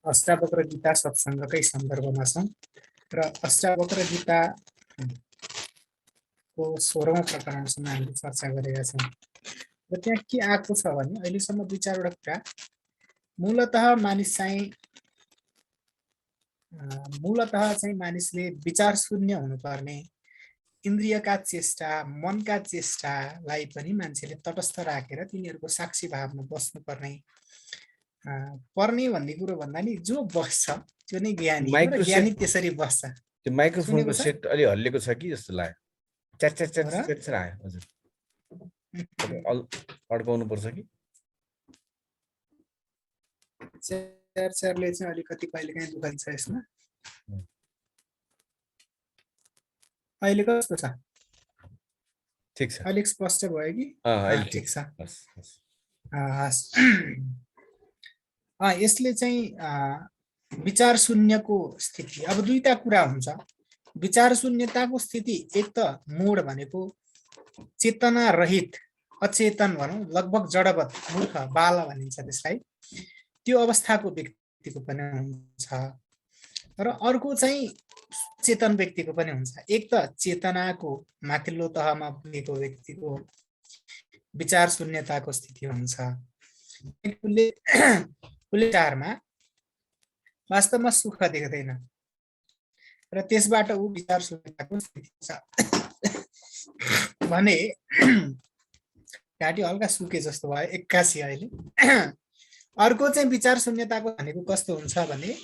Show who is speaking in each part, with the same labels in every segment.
Speaker 1: अष्टावक्र गीता सत्सङ्गकै सन्दर्भमा छौँ र अष्टावक्र गीताको 16औं प्रकरणसम्म हामीले चर्चा गरेका छौँ र त्यहाँ के आएको छ भने अहिलेसम्म दुई चारवटा कुरा मूलतः चाहिँ मानिसले विचार शून्य हुनुपर्ने, इन्द्रियका चेष्टा मनका चेष्टालाई पनि मान्छेले तटस्थ राखेर तिनीहरूको साक्षी भावमा बस्नुपर्ने पर्ने भन्ने कुरो भन्दा नि जो बस्छ त्यो नै ज्ञानी हो र ज्ञानी त्यसरी बस्छ।
Speaker 2: त्यो माइक्रोफोनको सेट अलि हल्लेको छ कि जस्तो लाग्यो, chat chat chat chat chat आयो। हजुर अड्काउनु पर्छ कि
Speaker 1: च्यारले चाहिँ अलिकति कहिलेकाहीँ दुःख दिन्छ यसमा। अहिले कस्तो छ?
Speaker 2: ठिक छ,
Speaker 1: अलिक स्पष्ट भयो कि? ठिक छ। यसले चाहिँ विचार शून्यको स्थिति। अब दुईटा कुरा हुन्छ। विचार शून्यताको स्थिति एक त मूढ भनेको चेतना रहित अचेतन भनौँ, लगभग जडवत मूर्ख बाला भनिन्छ त्यसलाई, त्यो अवस्थाको व्यक्तिको पनि हुन्छ र अर्को चाहिँ चेतन व्यक्तिको पनि हुन्छ। एक त चेतनाको माथिल्लो तहमा पुगेको व्यक्तिको विचार शून्यताको स्थिति हुन्छ। विचारमा वास्तवमा सुख देख्दैन र त्यसबाट ऊ विचार शून्यताको स्थिति छ भने घाँटी हल्का सुके जस्तो भयो एक्कासी अहिले। अर्को चाहिँ विचार शून्यताको भनेको कस्तो हुन्छ भने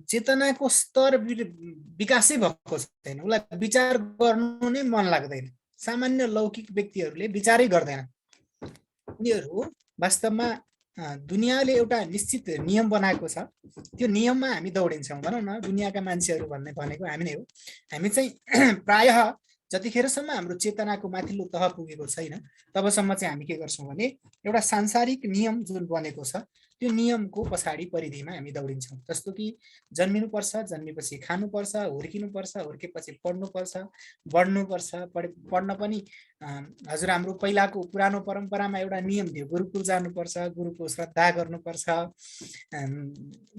Speaker 1: चेतनाको स्तर विकासै भएको छैन, उसलाई विचार गर्नु नै मन लाग्दैन। सामान्य लौकिक व्यक्तिहरूले विचारै गर्दैन। उनीहरू वास्तवमा दुनियाँले एउटा निश्चित नियम बनाएको छ, त्यो नियममा हामी दौडिन्छौँ भनौँ न। दुनियाँका मान्छेहरू भनेको हामी नै हो। हामी चाहिँ प्रायः जतिखेरसम्म हाम्रो चेतनाको माथिल्लो तह पुगेको छैन तबसम्म चाहिँ हामी के गर्छौँ भने एउटा सांसारिक नियम जुन बनेको छ त्यो नियमको पछाडि परिधिमा हामी दौडिन्छौँ। जस्तो कि जन्मिनुपर्छ, जन्मेपछि खानुपर्छ, हुर्किनुपर्छ, हुर्केपछि पढ्नुपर्छ, बढ्नुपर्छ। पढ्न पनि हजुर हाम्रो पहिलाको पुरानो परम्परामा एउटा नियम थियो, गुरुकुल जानुपर्छ, गुरुको श्रद्धा गर्नुपर्छ,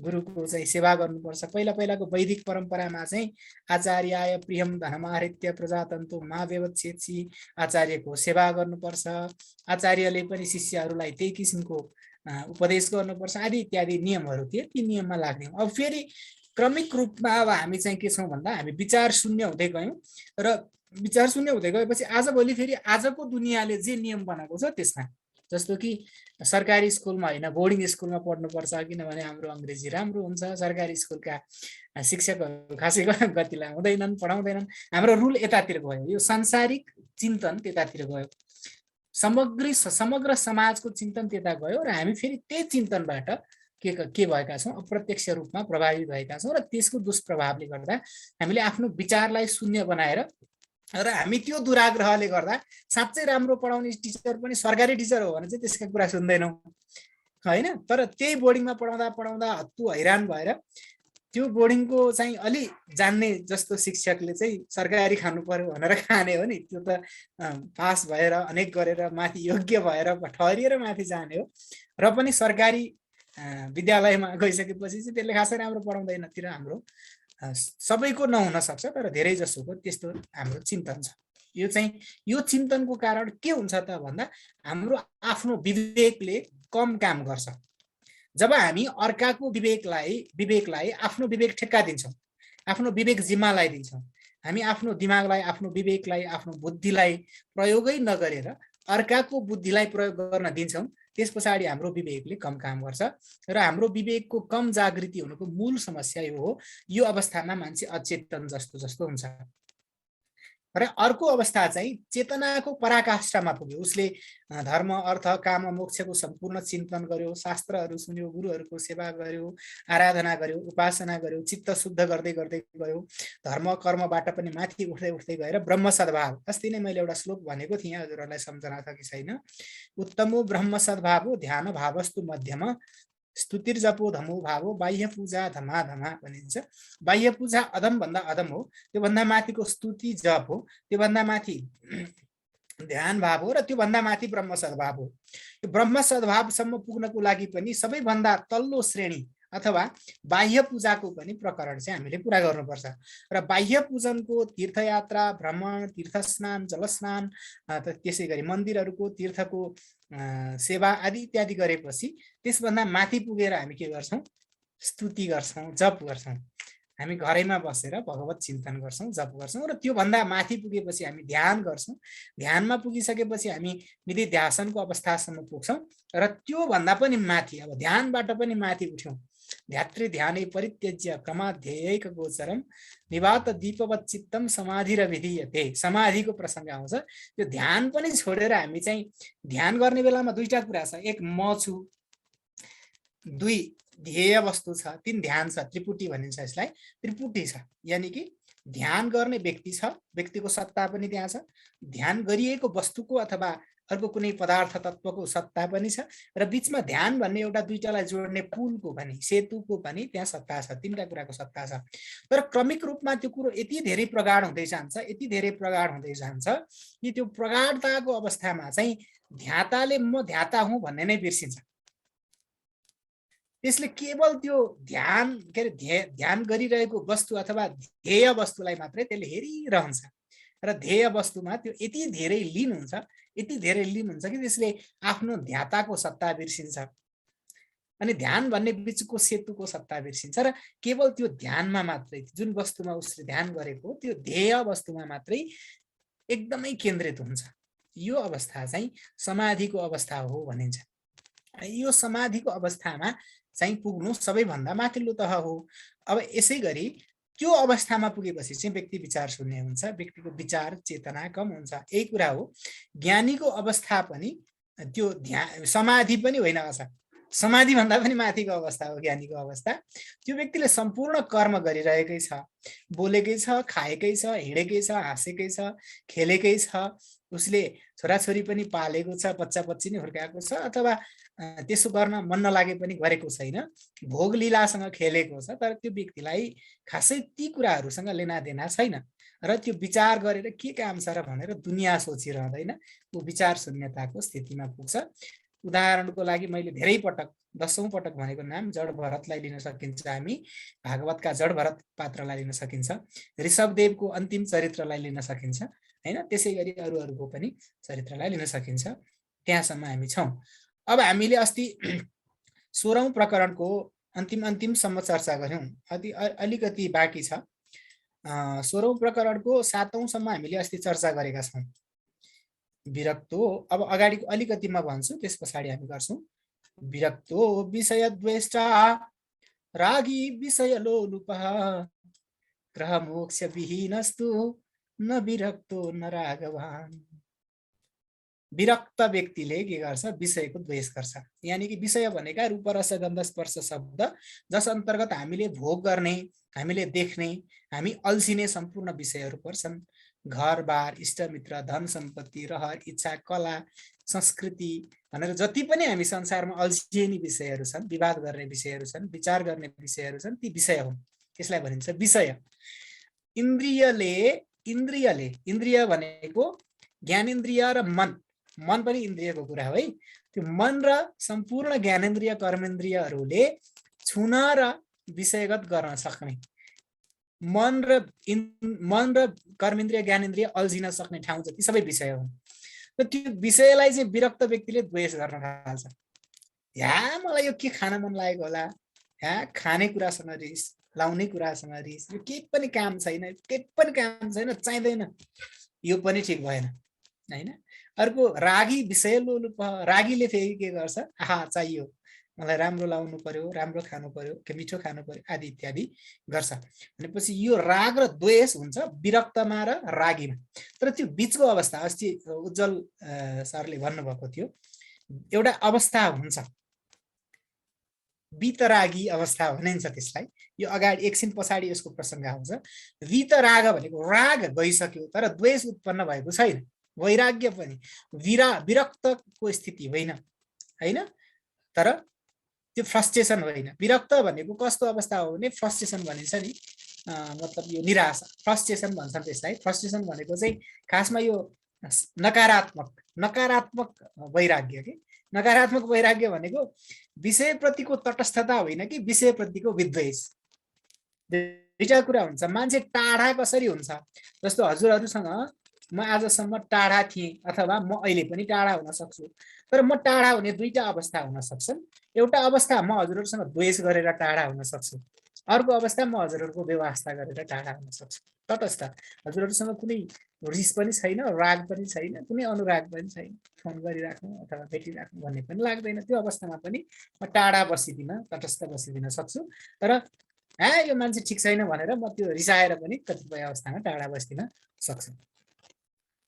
Speaker 1: गुरुको चाहिँ सेवा गर्नुपर्छ। पहिलाको वैदिक परम्परामा चाहिँ आचार्याय प्रियम धनमाहृत्य प्रजातन्तु मा व्यवच्छेत्सि, आचार्यको सेवा गर्नुपर्छ, आचार्यले पनि शिष्यहरूलाई त्यही किसिमको उपदेश गर्नुपर्छ आदि इत्यादि नियमहरू थिए। ती नियममा लाग्ने। अब फेरि क्रमिक रूपमा अब हामी चाहिँ के छौँ भन्दा हामी विचार शून्य हुँदै गयौँ र विचार शून्य हुँदै गएपछि आजभोलि फेरि आजको दुनियाँले जे नियम बनाएको छ त्यसमा, जस्तो कि सरकारी स्कुलमा होइन बोर्डिङ स्कुलमा पढ्नुपर्छ किनभने हाम्रो अङ्ग्रेजी राम्रो हुन्छ, सरकारी स्कुलका शिक्षकहरू खासै गतिलाई हुँदैनन्, पढाउँदैनन्, हाम्रो रुल यतातिर गयो, यो सांसारिक चिन्तन त्यतातिर गयो, समग्र समाजको चिन्तन त्यता गयो र हामी फेरि त्यही चिन्तनबाट के भएका छौँ, अप्रत्यक्ष रूपमा प्रभावित भएका छौँ र त्यसको दुष्प्रभावले गर्दा हामीले आफ्नो विचारलाई शून्य बनाएर र हामी त्यो दुराग्रहले गर्दा साँच्चै राम्रो पढाउने टिचर पनि सरकारी टिचर हो भने चाहिँ त्यसका कुरा सुन्दैनौँ होइन। तर त्यही बोर्डिङमा पढाउँदा हत्तु हैरान भएर त्यो बोर्डिङको चाहिँ अलि जान्ने जस्तो शिक्षकले चाहिँ सरकारी खानु पर्यो भनेर खाने हो नि, त्यो त पास भएर अनेक गरेर माथि योग्य भएर ठहरिएर माथि जाने हो र पनि सरकारी विद्यालयमा गइसकेपछि चाहिँ त्यसले खासै राम्रो पढाउँदैन तिर हाम्रो सबैको नहुन सक्छ तर धेरै जसोको त्यस्तो हाम्रो चिन्तन छ। यो चिन्तनको कारण के हुन्छ त भन्दा हाम्रो आफ्नो विवेकले कम काम गर्छ। जब हामी अर्काको विवेकलाई आफ्नो विवेक ठेक्का दिन्छौँ, आफ्नो विवेक जिम्मा लगाइदिन्छौँ, हामी आफ्नो दिमागलाई, आफ्नो विवेकलाई, आफ्नो बुद्धिलाई प्रयोगै नगरेर अर्काको बुद्धिलाई प्रयोग गर्न दिन्छौँ, त्यस पछाडि हाम्रो विवेकले कम काम गर्छ र हाम्रो विवेकको कम जागृति हुनुको मूल समस्या यो हो। यो अवस्थामा मान्छे अचेतन जस्तो हुन्छ र अर्को अवस्था चाहिँ चेतनाको पराकाष्ठामा पुग्यो। उसले धर्म अर्थ काम मोक्षको सम्पूर्ण चिन्तन गर्यो, शास्त्रहरू सुन्यो, गुरुहरूको सेवा गर्यो, आराधना गर्यो, उपासना गर्यो, चित्त शुद्ध गर्दै गर्दै गयो, धर्म कर्मबाट पनि माथि उठ्दै गएर ब्रह्म सद्भाव। अस्ति नै मैले एउटा श्लोक भनेको थिएँ, हजुरहरूलाई सम्झना छ कि छैन? उत्तमो ब्रह्म सद्भावो ध्यान भावस्तु मध्यम स्तुतिर जपो धमो भावो बाह्य पूजा धमा धमा भनिन्छ। बाह्य पूजा अधम भन्दा अधम हो, त्योभन्दा माथिको स्तुति जप हो, त्योभन्दा माथि ध्यान भाव हो र त्योभन्दा माथि ब्रह्म सद्भाव हो। यो ब्रह्म सद्भावसम्म पुग्नको लागि पनि सबैभन्दा तल्लो श्रेणी अथवा बाह्य पूजाको पनि प्रकरण चाहिँ हामीले पुरा गर्नुपर्छ। र बाह्य पूजनको तीर्थयात्रा, भ्रमण, तीर्थस्नान, जलस्नान, त्यसै गरी मन्दिरहरूको तीर्थको सेवा आदि इत्यादि गरेपछि त्यसभन्दा माथि पुगेर हामी के गर्छौँ? स्तुति गर्छौँ, जप गर्छौँ। हामी घरैमा बसेर भगवत चिन्तन गर्छौँ, जप गर्छौँ र त्योभन्दा माथि पुगेपछि हामी ध्यान गर्छौँ। ध्यानमा पुगिसकेपछि हामी निधिध्यासनको अवस्थासम्म पुग्छौँ र त्योभन्दा पनि माथि, अब ध्यानबाट पनि माथि उठ्यौँ, ध्यात्री ध्यानै परित्यज्य क्रमाध्ययैक गोचरम निवात दीपवत् चित्तम समाधिर विधीयते। समाधिको प्रसङ्ग आउँछ। त्यो ध्यान पनि छोडेर हामी चाहिँ ध्यान गर्ने बेलामा दुईटा कुरा छ। एक म छु, दुई ध्येय वस्तु छ, तीन ध्यान छ। त्रिपुटी भनिन्छ यसलाई। त्रिपुटी छ यानि कि ध्यान गर्ने व्यक्ति छ, व्यक्तिको सत्ता पनि त्यहाँ छ, ध्यान गरिएको वस्तुको अथवा अर्को कुनै पदार्थ तत्त्वको सत्ता पनि छ र बीचमा ध्यान भन्ने एउटा दुईटालाई जोड्ने पुलको पनि, सेतुको पनि त्यहाँ सत्ता छ। तीनटा कुराको सत्ता छ। तर क्रमिक रूपमा त्यो कुरो यति धेरै प्रगाढ हुँदै जान्छ, यति धेरै प्रगाढ हुँदै जान्छ कि त्यो प्रगाढताको अवस्थामा चाहिँ ध्याताले म ध्याता हुँ भन्ने नै बिर्सिन्छ। त्यसले केवल त्यो ध्यान के अरे ध्यान गरिरहेको वस्तु अथवा ध्येय वस्तुलाई मात्रै त्यसले हेरिरहन्छ र ध्येय वस्तुमा त्यो यति धेरै लीन हुन्छ, यति धेरै लीन हुन्छ कि त्यसले आफ्नो ध्याताको सत्ता बिर्सिन्छ अनि ध्यान भन्ने बिचको सेतुको सत्ता बिर्सिन्छ र केवल त्यो ध्यानमा मात्रै, जुन वस्तुमा उसले ध्यान गरेको त्यो ध्येय वस्तुमा मात्रै एकदमै केन्द्रित हुन्छ। यो अवस्था चाहिँ समाधिको अवस्था हो भनिन्छ। यो समाधिको अवस्थामा चाहिँ पुग्नु सबैभन्दा माथिल्लो तह हो। अब यसै गरी त्यो अवस्थामा पुगेपछि चाहिँ व्यक्ति विचार शून्य हुन्छ, व्यक्तिको विचार चेतना कम हुन्छ। यही कुरा हो। ज्ञानीको अवस्था पनि त्यो ध्यान समाधि पनि होइन, समाधि भन्दा पनि माथिको अवस्था हो ज्ञानीको अवस्था। त्यो व्यक्तिले सम्पूर्ण कर्म गरिरहेकै छ, बोलेकै छ, खाएकै छ, हिँडेकै छ, हाँसेकै छ, खेलेकै छ, उसले छोराछोरी पनि पालेको छ, बच्चा बच्ची नै हुर्काएको छ, अथवा त्यसो गर्न मन नलागे पनि गरेको छैन, भोग लीलासँग खेलेको छ। तर त्यो व्यक्तिलाई खासै ती कुराहरूसँग लेनादेना छैन र त्यो विचार गरेर के काम छ र भनेर दुनियाँ सोचिरहँदैन, ऊ विचार शून्यताको स्थितिमा पुग्छ। उदाहरणको लागि मैले धेरै पटक, 10औं पटक भनेको नाम जड भरतलाई लिन सकिन्छ। हामी भागवतका जड भरत पात्रलाई लिन सकिन्छ, ऋषभदेवको अन्तिम चरित्रलाई लिन सकिन्छ हैन। त्यसै गरी अरूको पनि चरित्रलाई लिन सकिन्छ। त्यहाँसम्म हामी छौं। अब हामीले अस्ति 16औं प्रकरणको अन्तिमसम्म चर्चा गर्यौं। अलिकति बाँकी छ। 16औं प्रकरणको 7औंसम्म हामीले अस्ति चर्चा गरेका छौं। विरक्तो, अब अगाडिको अलिकति म भन्छु, त्यस पछाडि हामी गर्छौं। विरक्तो विषय द्वेष्टा रागी विषय लोलुपः ग्रह मोक्ष विहीनस्तु न विरक्तो न रागवान। विरक्त व्यक्तिले के गर्छ? विषयको द्वेष गर्छ। यानी कि विषय भनेका रूप रस गन्ध स्पर्श शब्द, जस अन्तर्गत हामीले भोग गर्ने, हामीले देख्ने, हामी अल्झिने सम्पूर्ण विषयहरू पर्छन्। घरबार, इष्टमित्र, धन सम्पत्ति, रहर इच्छा, कला, संस्कृति भनेर जति पनि हामी संसारमा अल्झिने विषयहरू छन्, विवाद गर्ने विषयहरू छन्, विचार गर्ने विषयहरू छन्, ती विषय हुन्। त्यसलाई भनिन्छ विषय। इन्द्रिय भनेको ज्ञानेन्द्रिय र मन पनि इन्द्रियको कुरा हो है। त्यो मन र सम्पूर्ण ज्ञानेन्द्रिय कर्मेन्द्रियहरूले छुन र विषयगत गर्न सक्ने, मन र कर्मेन्द्रिय ज्ञानेन्द्रिय अल्झिन सक्ने ठाउँ जति सबै विषय हुन्। र त्यो विषयलाई चाहिँ विरक्त व्यक्तिले द्वेष गर्न थाल्छ। मलाई यो के खान मन लागेको होला, खाने कुरासँग रिस, लाउने कुरासँग रिस, यो केही पनि काम छैन, चाहिँदैन, यो पनि ठिक भएन हैन। अर्को रागी विषय लोलुप, रागीले फेरि के गर्छ? चाहियो, मलाई राम्रो लाउनु पर्यो, राम्रो खानु पर्यो, के मिठो खानु पर्यो आदि इत्यादि गर्छ। भनेपछि यो राग र द्वेष हुन्छ विरक्तमा र रागीमा। तर त्यो बीचको अवस्था, अस्ति उज्जवल सरले भन्नुभएको थियो, एउटा अवस्था हुन्छ, वीतरागी अवस्था भनिन्छ त्यसलाई। यो अगाडि एकछिन पछाडि यसको प्रसङ्ग आउँछ। वीतराग भनेको राग गइसक्यो तर द्वेष उत्पन्न भएको छैन। वैराग्य पनि विरक्तको स्थिति होइन, तर त्यो फ्रस्ट्रेसन होइन। विरक्त भनेको कस्तो अवस्था हो भने फ्रस्ट्रेसन भनिन्छ नि, मतलब यो निराशा, फ्रस्ट्रेसन भन्छन् त्यसलाई। फ्रस्ट्रेसन भनेको चाहिँ खासमा यो नकारात्मक वैराग्य के नकारात्मक वैराग्य भनेको विषयप्रतिको तटस्थता होइन कि विषयप्रतिको विद्वेष। दुईटा कुरा हुन्छ। मान्छे टाढा कसरी हुन्छ, जस्तो हजुरहरूसँग म आजसम्म टाढा थिएँ अथवा म अहिले पनि टाढा हुन सक्छु, तर म टाढा हुने दुईटा अवस्था हुन सक्छन्। एउटा अवस्था म हजुरहरूसँग द्वेष गरेर टाढा हुन सक्छु, अर्को अवस्था म हजुरहरूको व्यवस्था गरेर टाढा हुन सक्छु। तटस्थ, हजुरहरूसँग कुनै रिस पनि छैन, राग पनि छैन, कुनै अनुराग पनि छैन, फोन गरिराख्नु अथवा भेटिराख्नु भन्ने पनि लाग्दैन। त्यो अवस्थामा पनि म टाढा बसिदिन, तटस्थ बसिदिन सक्छु। तर यो मान्छे ठिक छैन भनेर म त्यो रिसाएर पनि कतिपय अवस्थामा टाढा बस्दिन सक्छु।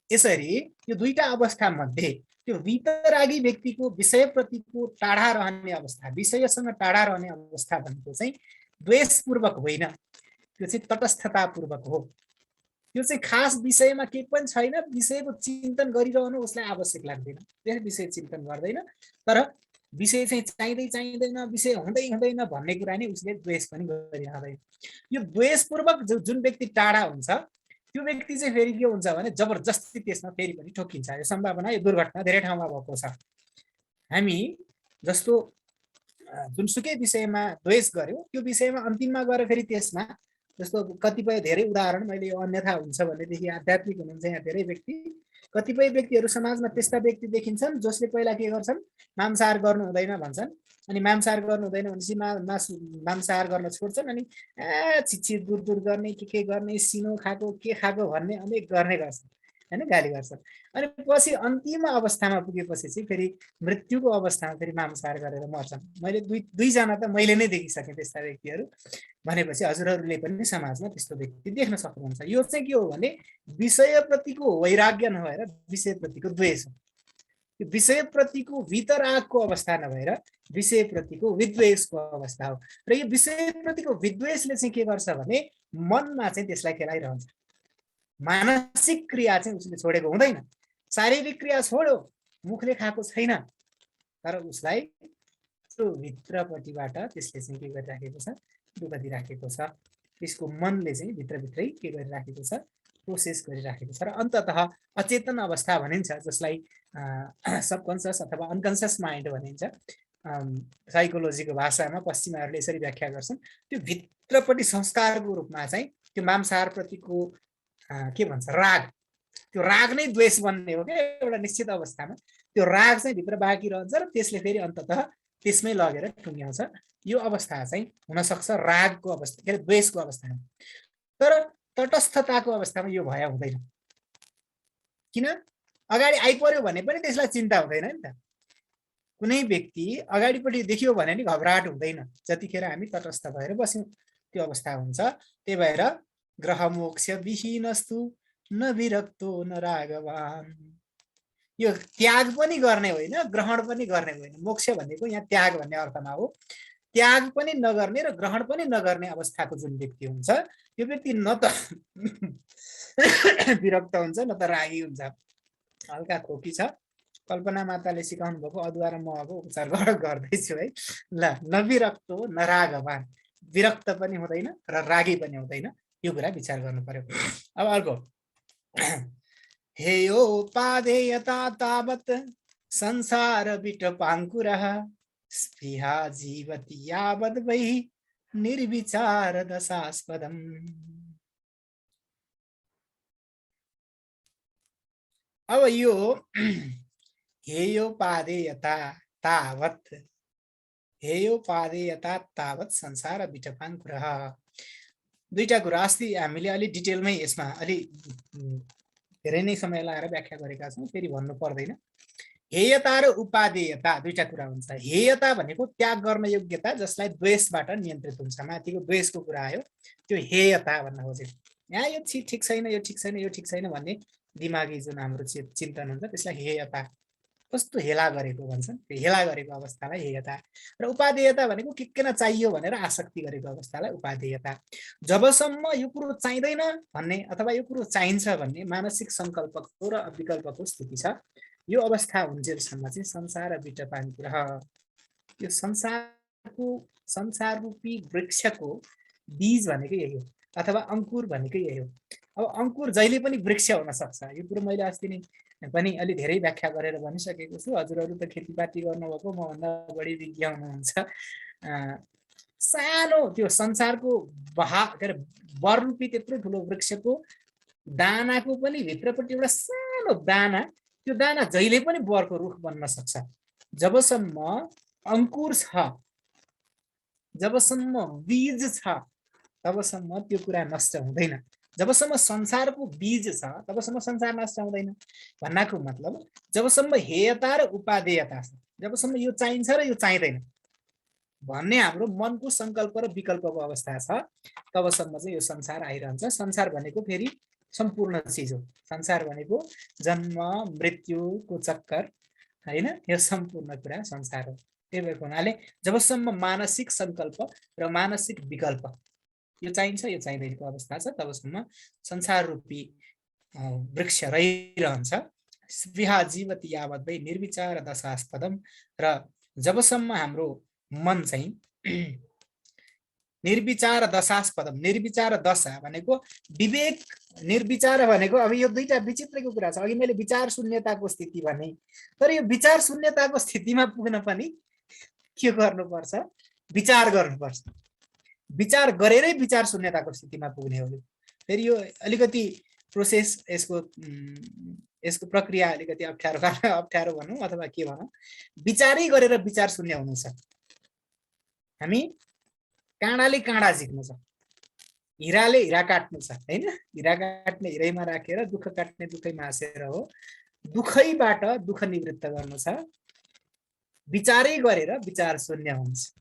Speaker 1: यसरी यो दुईटा अवस्था मध्ये त्यो वितरागी व्यक्तिको विषयप्रतिको टाढा रहने अवस्था, विषयसँग टाढा रहने अवस्था भनेको चाहिँ द्वेषपूर्वक होइन, त्यो चाहिँ तटस्थतापूर्वक हो। त्यो चाहिँ खास विषयमा केही पनि छैन, विषयको चिन्तन गरिरहनु उसलाई आवश्यक लाग्दैन, त्यस विषय चिन्तन गर्दैन। तर विषय चाहिँ चाहिँदै चाहिँदैन, विषय हुँदै हुँदैन भन्ने कुरा नै उसले द्वेष पनि गरिरहँदैन। यो द्वेषपूर्वक जुन व्यक्ति टाढा हुन्छ त्यो व्यक्ति चाहिँ फेरि के हुन्छ भने जबरजस्ती त्यसमा फेरि पनि ठोकिन्छ। यो सम्भावना, यो दुर्घटना धेरै ठाउँमा भएको छ। हामी जस्तो जुनसुकै विषयमा द्वेष गर्यो त्यो विषयमा अन्तिममा गएर फेरि त्यसमा जस्तो कतिपय धेरै उदाहरण मैले यो अन्यथा हुन्छ भनेदेखि आध्यात्मिक हुनुहुन्छ यहाँ धेरै व्यक्ति, कतिपय व्यक्तिहरू समाजमा त्यस्ता व्यक्ति देखिन्छन् जसले पहिला के गर्छन्, मांसाहार गर्नु हुँदैन भन्छन्, अनि मांसाहार गर्नु हुँदैन भनेपछि मांसाहार गर्न छोड्छन्, अनि छिछि दूर दूर गर्ने, के गर्ने, सिनो खाएको के खाएको भन्ने अनेक गर्ने गर्छन् हैन, गाली गर्छन्। अनि पछि अन्तिम अवस्थामा पुगेपछि चाहिँ फेरि मृत्युको अवस्थामा फेरि मांसाहार गरेर मर्छन्। मैले दुईजना त मैले नै देखिसकेँ त्यस्ता व्यक्तिहरू। भनेपछि हजुरहरूले पनि समाजमा त्यस्तो व्यक्ति देख्न सक्नुहुन्छ। यो चाहिँ के हो भने विषयप्रतिको वैराग्य नभएर विषयप्रतिको द्वेष हो। यो विषयप्रतिको वितरागको अवस्था नभएर विषयप्रतिको विद्वेषको अवस्था हो। र यो विषयप्रतिको विद्वेषले चाहिँ के गर्छ भने मनमा चाहिँ त्यसलाई खेलाइरहन्छ। मानसिक क्रिया चाहिँ उसले छोडेको हुँदैन, शारीरिक क्रिया छोड्यो, मुखले खाएको छैन, तर उसलाई त्यो भित्रपट्टिबाट त्यसले चाहिँ के गरिराखेको छ, दुःख दिइराखेको छ। त्यसको मनले चाहिँ भित्रभित्रै के गरिराखेको छ, प्रोसेस गरिराखेको छ। र अन्ततः अचेतन अवस्था भनिन्छ, जसलाई सबकन्सियस अथवा अनकन्सियस माइन्ड भनिन्छ साइकोलोजीको भाषामा। पश्चिमाहरूले यसरी व्याख्या गर्छन्। त्यो भित्रपट्टि संस्कारको रूपमा चाहिँ त्यो मांसाहारप्रतिको के भन्छ, राग, त्यो राग नै द्वेष बन्ने हो क्या एउटा निश्चित अवस्थामा। त्यो राग चाहिँ भित्र बाँकी रहन्छ र त्यसले फेरि अन्ततः त्यसमै लगेर टुङ्ग्याउँछ। यो अवस्था चाहिँ हुनसक्छ रागको अवस्था, के अरे द्वेषको अवस्थामा। तर तटस्थताको अवस्थामा यो भए हुँदैन। किन? अगाडि आइपर्यो भने पनि त्यसलाई चिन्ता हुँदैन नि त। कुनै व्यक्ति अगाडिपट्टि देखियो भने नि घबराहट हुँदैन जतिखेर हामी तटस्थ भएर बस्यौँ, त्यो अवस्था हुन्छ। त्यही भएर ग्रह मोक्ष विहीनस्तु न विरक्तो न रागवान, यो त्याग पनि गर्ने होइन, ग्रहण पनि गर्ने होइन। मोक्ष भनेको यहाँ त्याग भन्ने अर्थमा हो। त्याग पनि नगर्ने र ग्रहण पनि नगर्ने अवस्थाको जुन व्यक्ति हुन्छ त्यो व्यक्ति न त विरक्त हुन्छ न त रागी हुन्छ। हल्का खोकी छ, कल्पना माताले सिकाउनु भएको अदुवा र महको उपचार गर्दैछु है। ल, नविरक्तो न रागवान, विरक्त पनि हुँदैन र रागी पनि हुँदैन, यो कुरा विचार गर्नु पर्यो। अब अर्को, हेयो पादेयता तावत् संसार विटपाङ्कुरः स्पृहा जीवति यावद् वै निर्विचार दशास्पदम्। अब यो हेयो पादेयता तावत्, हेयो पादेयता तावत् संसार विटपाङ्कुरः, दुईटा कुरा अस्ति हामीले अलि डिटेलमै यसमा अलि धेरै नै समय लगाएर व्याख्या गरेका छौँ, फेरि भन्नु पर्दैन। हेयता र उपादेयता दुईटा कुरा हुन्छ। हेयता भनेको त्याग गर्न योग्यता, जसलाई द्वेषबाट नियन्त्रित हुन्छ, माथिको द्वेषको कुरा आयो, त्यो हेयता भन्न खोजेको। यहाँ यो ठिक छैन, यो ठिक छैन, यो ठिक छैन भन्ने दिमागी जुन हाम्रो चिन्तन हुन्छ त्यसलाई हेयता, कस्तो हेला गरेको भन्छन्, त्यो हेला गरेको अवस्थालाई हेयता। र उपादेयता भनेको के के चाहियो भनेर आसक्ति गरेको अवस्थालाई उपादेयता। जबसम्म यो कुरो चाहिँदैन भन्ने अथवा यो कुरो चाहिन्छ भन्ने मानसिक सङ्कल्पको र विकल्पको स्थिति छ, यो अवस्था हुन्जेलसम्म चाहिँ संसार विटपाङ्कुरः, यो संसार रूपी वृक्षको बीज भनेकै यही हो, अथवा अङ्कुर भनेकै यही हो। अब अङ्कुर जहिले पनि वृक्ष हुन सक्छ, यो कुरो मैले अस्ति नै पनि अलि धेरै व्याख्या गरेर भनिसकेको छु। हजुरहरू त खेतीपाती गर्नुभएको, मभन्दा बढी विज्ञ हुनुहुन्छ। सानो त्यो संसारको के अरे बररूपी त्यत्रो ठुलो वृक्षको दानाको पनि भित्रपट्टि एउटा सानो दाना, त्यो दाना जहिले पनि बरको रुख बन्न सक्छ। जबसम्म अंकुर छ, जबसम्म बीज छ, तबसम्म त्यो कुरा नष्ट हुँदैन। जबसम्म संसारको बीज छ तबसम्म संसार नष्ट हुँदैन। भन्नाको मतलब जबसम्म हेयता र उपादेयता छ, जबसम्म यो चाहिन्छ र यो चाहिँदैन भन्ने हाम्रो मनको संकल्प र विकल्पको अवस्था छ, तबसम्म चाहिँ यो संसार आइरहन्छ। संसार भनेको फेरि सम्पूर्ण चिज हो। संसार भनेको जन्म मृत्युको चक्कर हैन, यो सम्पूर्ण कुरा संसार हो। त्यही भएको हुनाले जबसम्म मानसिक संकल्प र मानसिक विकल्प यो चाहिन्छ यो चाहिँदैनको अवस्था छ, तबसम्म संसार रूपी वृक्ष रहिरहन्छ। स्पृहा जीवति यावत वै निर्विचार दशास्पदम। र जबसम्म हाम्रो मन चाहिँ निर्विचार दशास्पदम, निर्विचार दशा भनेको विवेक, निर्विचार भनेको अब यो दुईटा विचित्रको कुरा छ। अघि मैले विचार शून्यताको स्थिति भने, तर यो विचार शून्यताको स्थितिमा पुग्न पनि के गर्नुपर्छ? विचार गर्नुपर्छ। विचार गरेरै विचार शून्यताको स्थितिमा पुग्ने हो। फेरि यो अलिकति प्रोसेस, यसको प्रक्रिया अलिकति अप्ठ्यारो भनौँ अथवा के भनौँ, विचारै गरेर विचार शून्य हुनु छ। हामी काँडाले काँडा झिक्नु छ, हिराले हिरा काट्नु छ हैन। हिरा काट्ने हिरैमा राखेर, दुःख काट्ने दुःखैमा हाँसेर हो। दुःखैबाट दुःख निवृत्त गर्नु छ। विचारै गरेर विचार शून्य हुन्छ।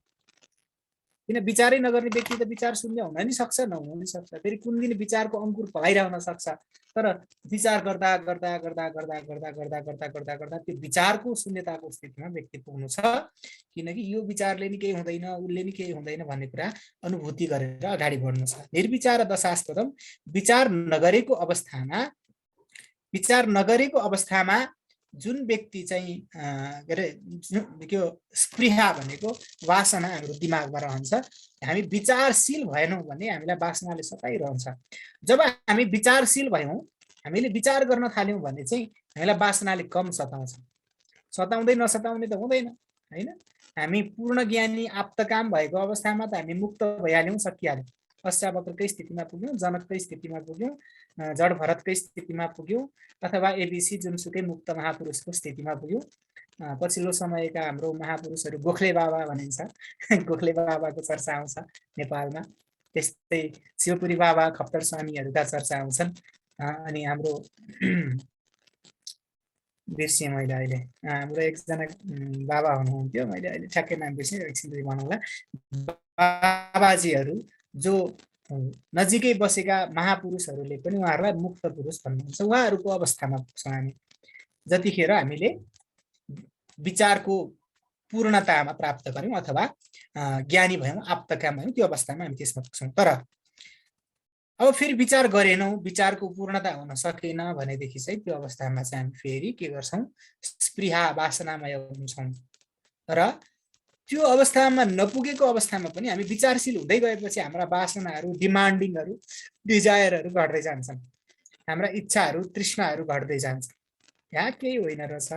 Speaker 1: किन विचारै नगर्ने व्यक्ति त विचार शून्य हुन नि सक्छ, नहुन नि सक्छ। फेरि कुन दिन विचारको अंकुर फलाइरहन सक्छ। तर विचार गर्दा गर्दा गर्दा गर्दा गर्दा गर्दा गर्दा गर्दा गर्दा त्यो विचारको शून्यताको स्थितिमा व्यक्ति पुग्नु छ। किनकि यो विचारले नि केही हुँदैन, उसले नि केही हुँदैन भन्ने कुरा अनुभूति गरेर अगाडि बढ्नु छ। निर्विचार दशास्पदम, विचार नगरेको अवस्थामा जुन व्यक्ति चाहिँ के अरे स्पृहा भनेको वासना हाम्रो दिमागमा रहन्छ। हामी विचारशील भएनौँ भने हामीलाई वासनाले सताइरहन्छ। जब हामी विचारशील भयौँ, हामीले विचार गर्न थाल्यौँ भने चाहिँ हामीलाई वासनाले कम सताउँछ। सताउँदै नसताउने त हुँदैन हैन। हामी पूर्ण ज्ञानी आप्तकाम भएको अवस्थामा त हामी मुक्त भइहाल्यौँ, सकिहाल्यौँ। पश्चावक्रकै स्थितिमा पुग्यौँ, जनककै स्थितिमा पुग्यौँ, जड भरतकै स्थितिमा पुग्यौँ, अथवा एबीसी जुनसुकै मुक्त महापुरुषको स्थितिमा पुग्यौँ। पछिल्लो समयका हाम्रो महापुरुषहरू गोखले बाबा भनिन्छ, गोखले बाबाको चर्चा आउँछ नेपालमा। त्यस्तै शिवपुरी बाबा, खप्तर स्वामीहरूका चर्चा आउँछन्। अनि हाम्रो बिर्सेँ मैले अहिले, हाम्रो एकजना बाबा हुनुहुन्थ्यो, मैले अहिले ठ्याक्कै नाम बिर्सेँ, एकछिन भनौँला। बाबाजीहरू जो नजिकै बसेका महापुरुषहरूले पनि उहाँहरूलाई मुक्त पुरुष भन्नुहुन्छ। उहाँहरूको अवस्थामा पुग्छौँ हामी जतिखेर हामीले विचारको पूर्णतामा प्राप्त गर्यौँ अथवा ज्ञानी भयौँ, आप्तकाम भयौँ, त्यो अवस्थामा हामी त्यसमा पुग्छौँ। तर अब फेरि विचार गरेनौँ, विचारको पूर्णता हुन सकेन भनेदेखि चाहिँ त्यो अवस्थामा चाहिँ हामी फेरि के गर्छौँ? स्पृहा वासनामय हुन्छौँ। र त्यो अवस्थामा नपुगेको अवस्थामा पनि हामी विचारशील हुँदै गएपछि हाम्रा वासनाहरू, डिमान्डिङहरू, डिजायरहरू घट्दै जान्छन्। हाम्रा इच्छाहरू, तृष्णाहरू घट्दै जान्छन्। यहाँ केही होइन रहेछ,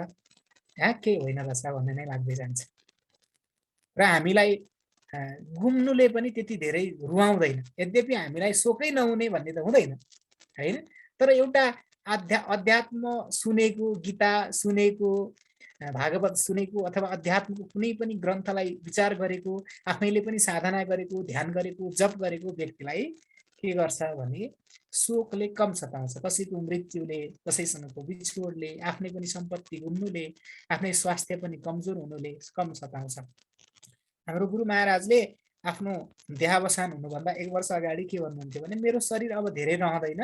Speaker 1: यहाँ केही होइन रहेछ भन्ने नै लाग्दै जान्छ। र हामीलाई गुम्नुले पनि त्यति धेरै रुवाउँदैन। यद्यपि हामीलाई शोकै नहुने भन्ने त हुँदैन हैन। तर एउटा अध्यात्म सुनेको, गीता सुनेको, भागवत सुनेको अथवा अध्यात्मको कुनै पनि ग्रन्थलाई विचार गरेको, आफैले पनि साधना गरेको, ध्यान गरेको, जप गरेको व्यक्तिलाई के गर्छ भने शोकले कम सताउँछ। कसैको मृत्युले, कसैसँगको बिछोडले, आफ्नै पनि सम्पत्ति गुम्नुले, आफ्नै स्वास्थ्य पनि कमजोर हुनुले कम सताउँछ। हाम्रो गुरु महाराजले आफ्नो देहावसान हुनुभन्दा 1 वर्ष अगाडि के भन्नुहुन्थ्यो भने मेरो शरीर अब धेरै रहँदैन,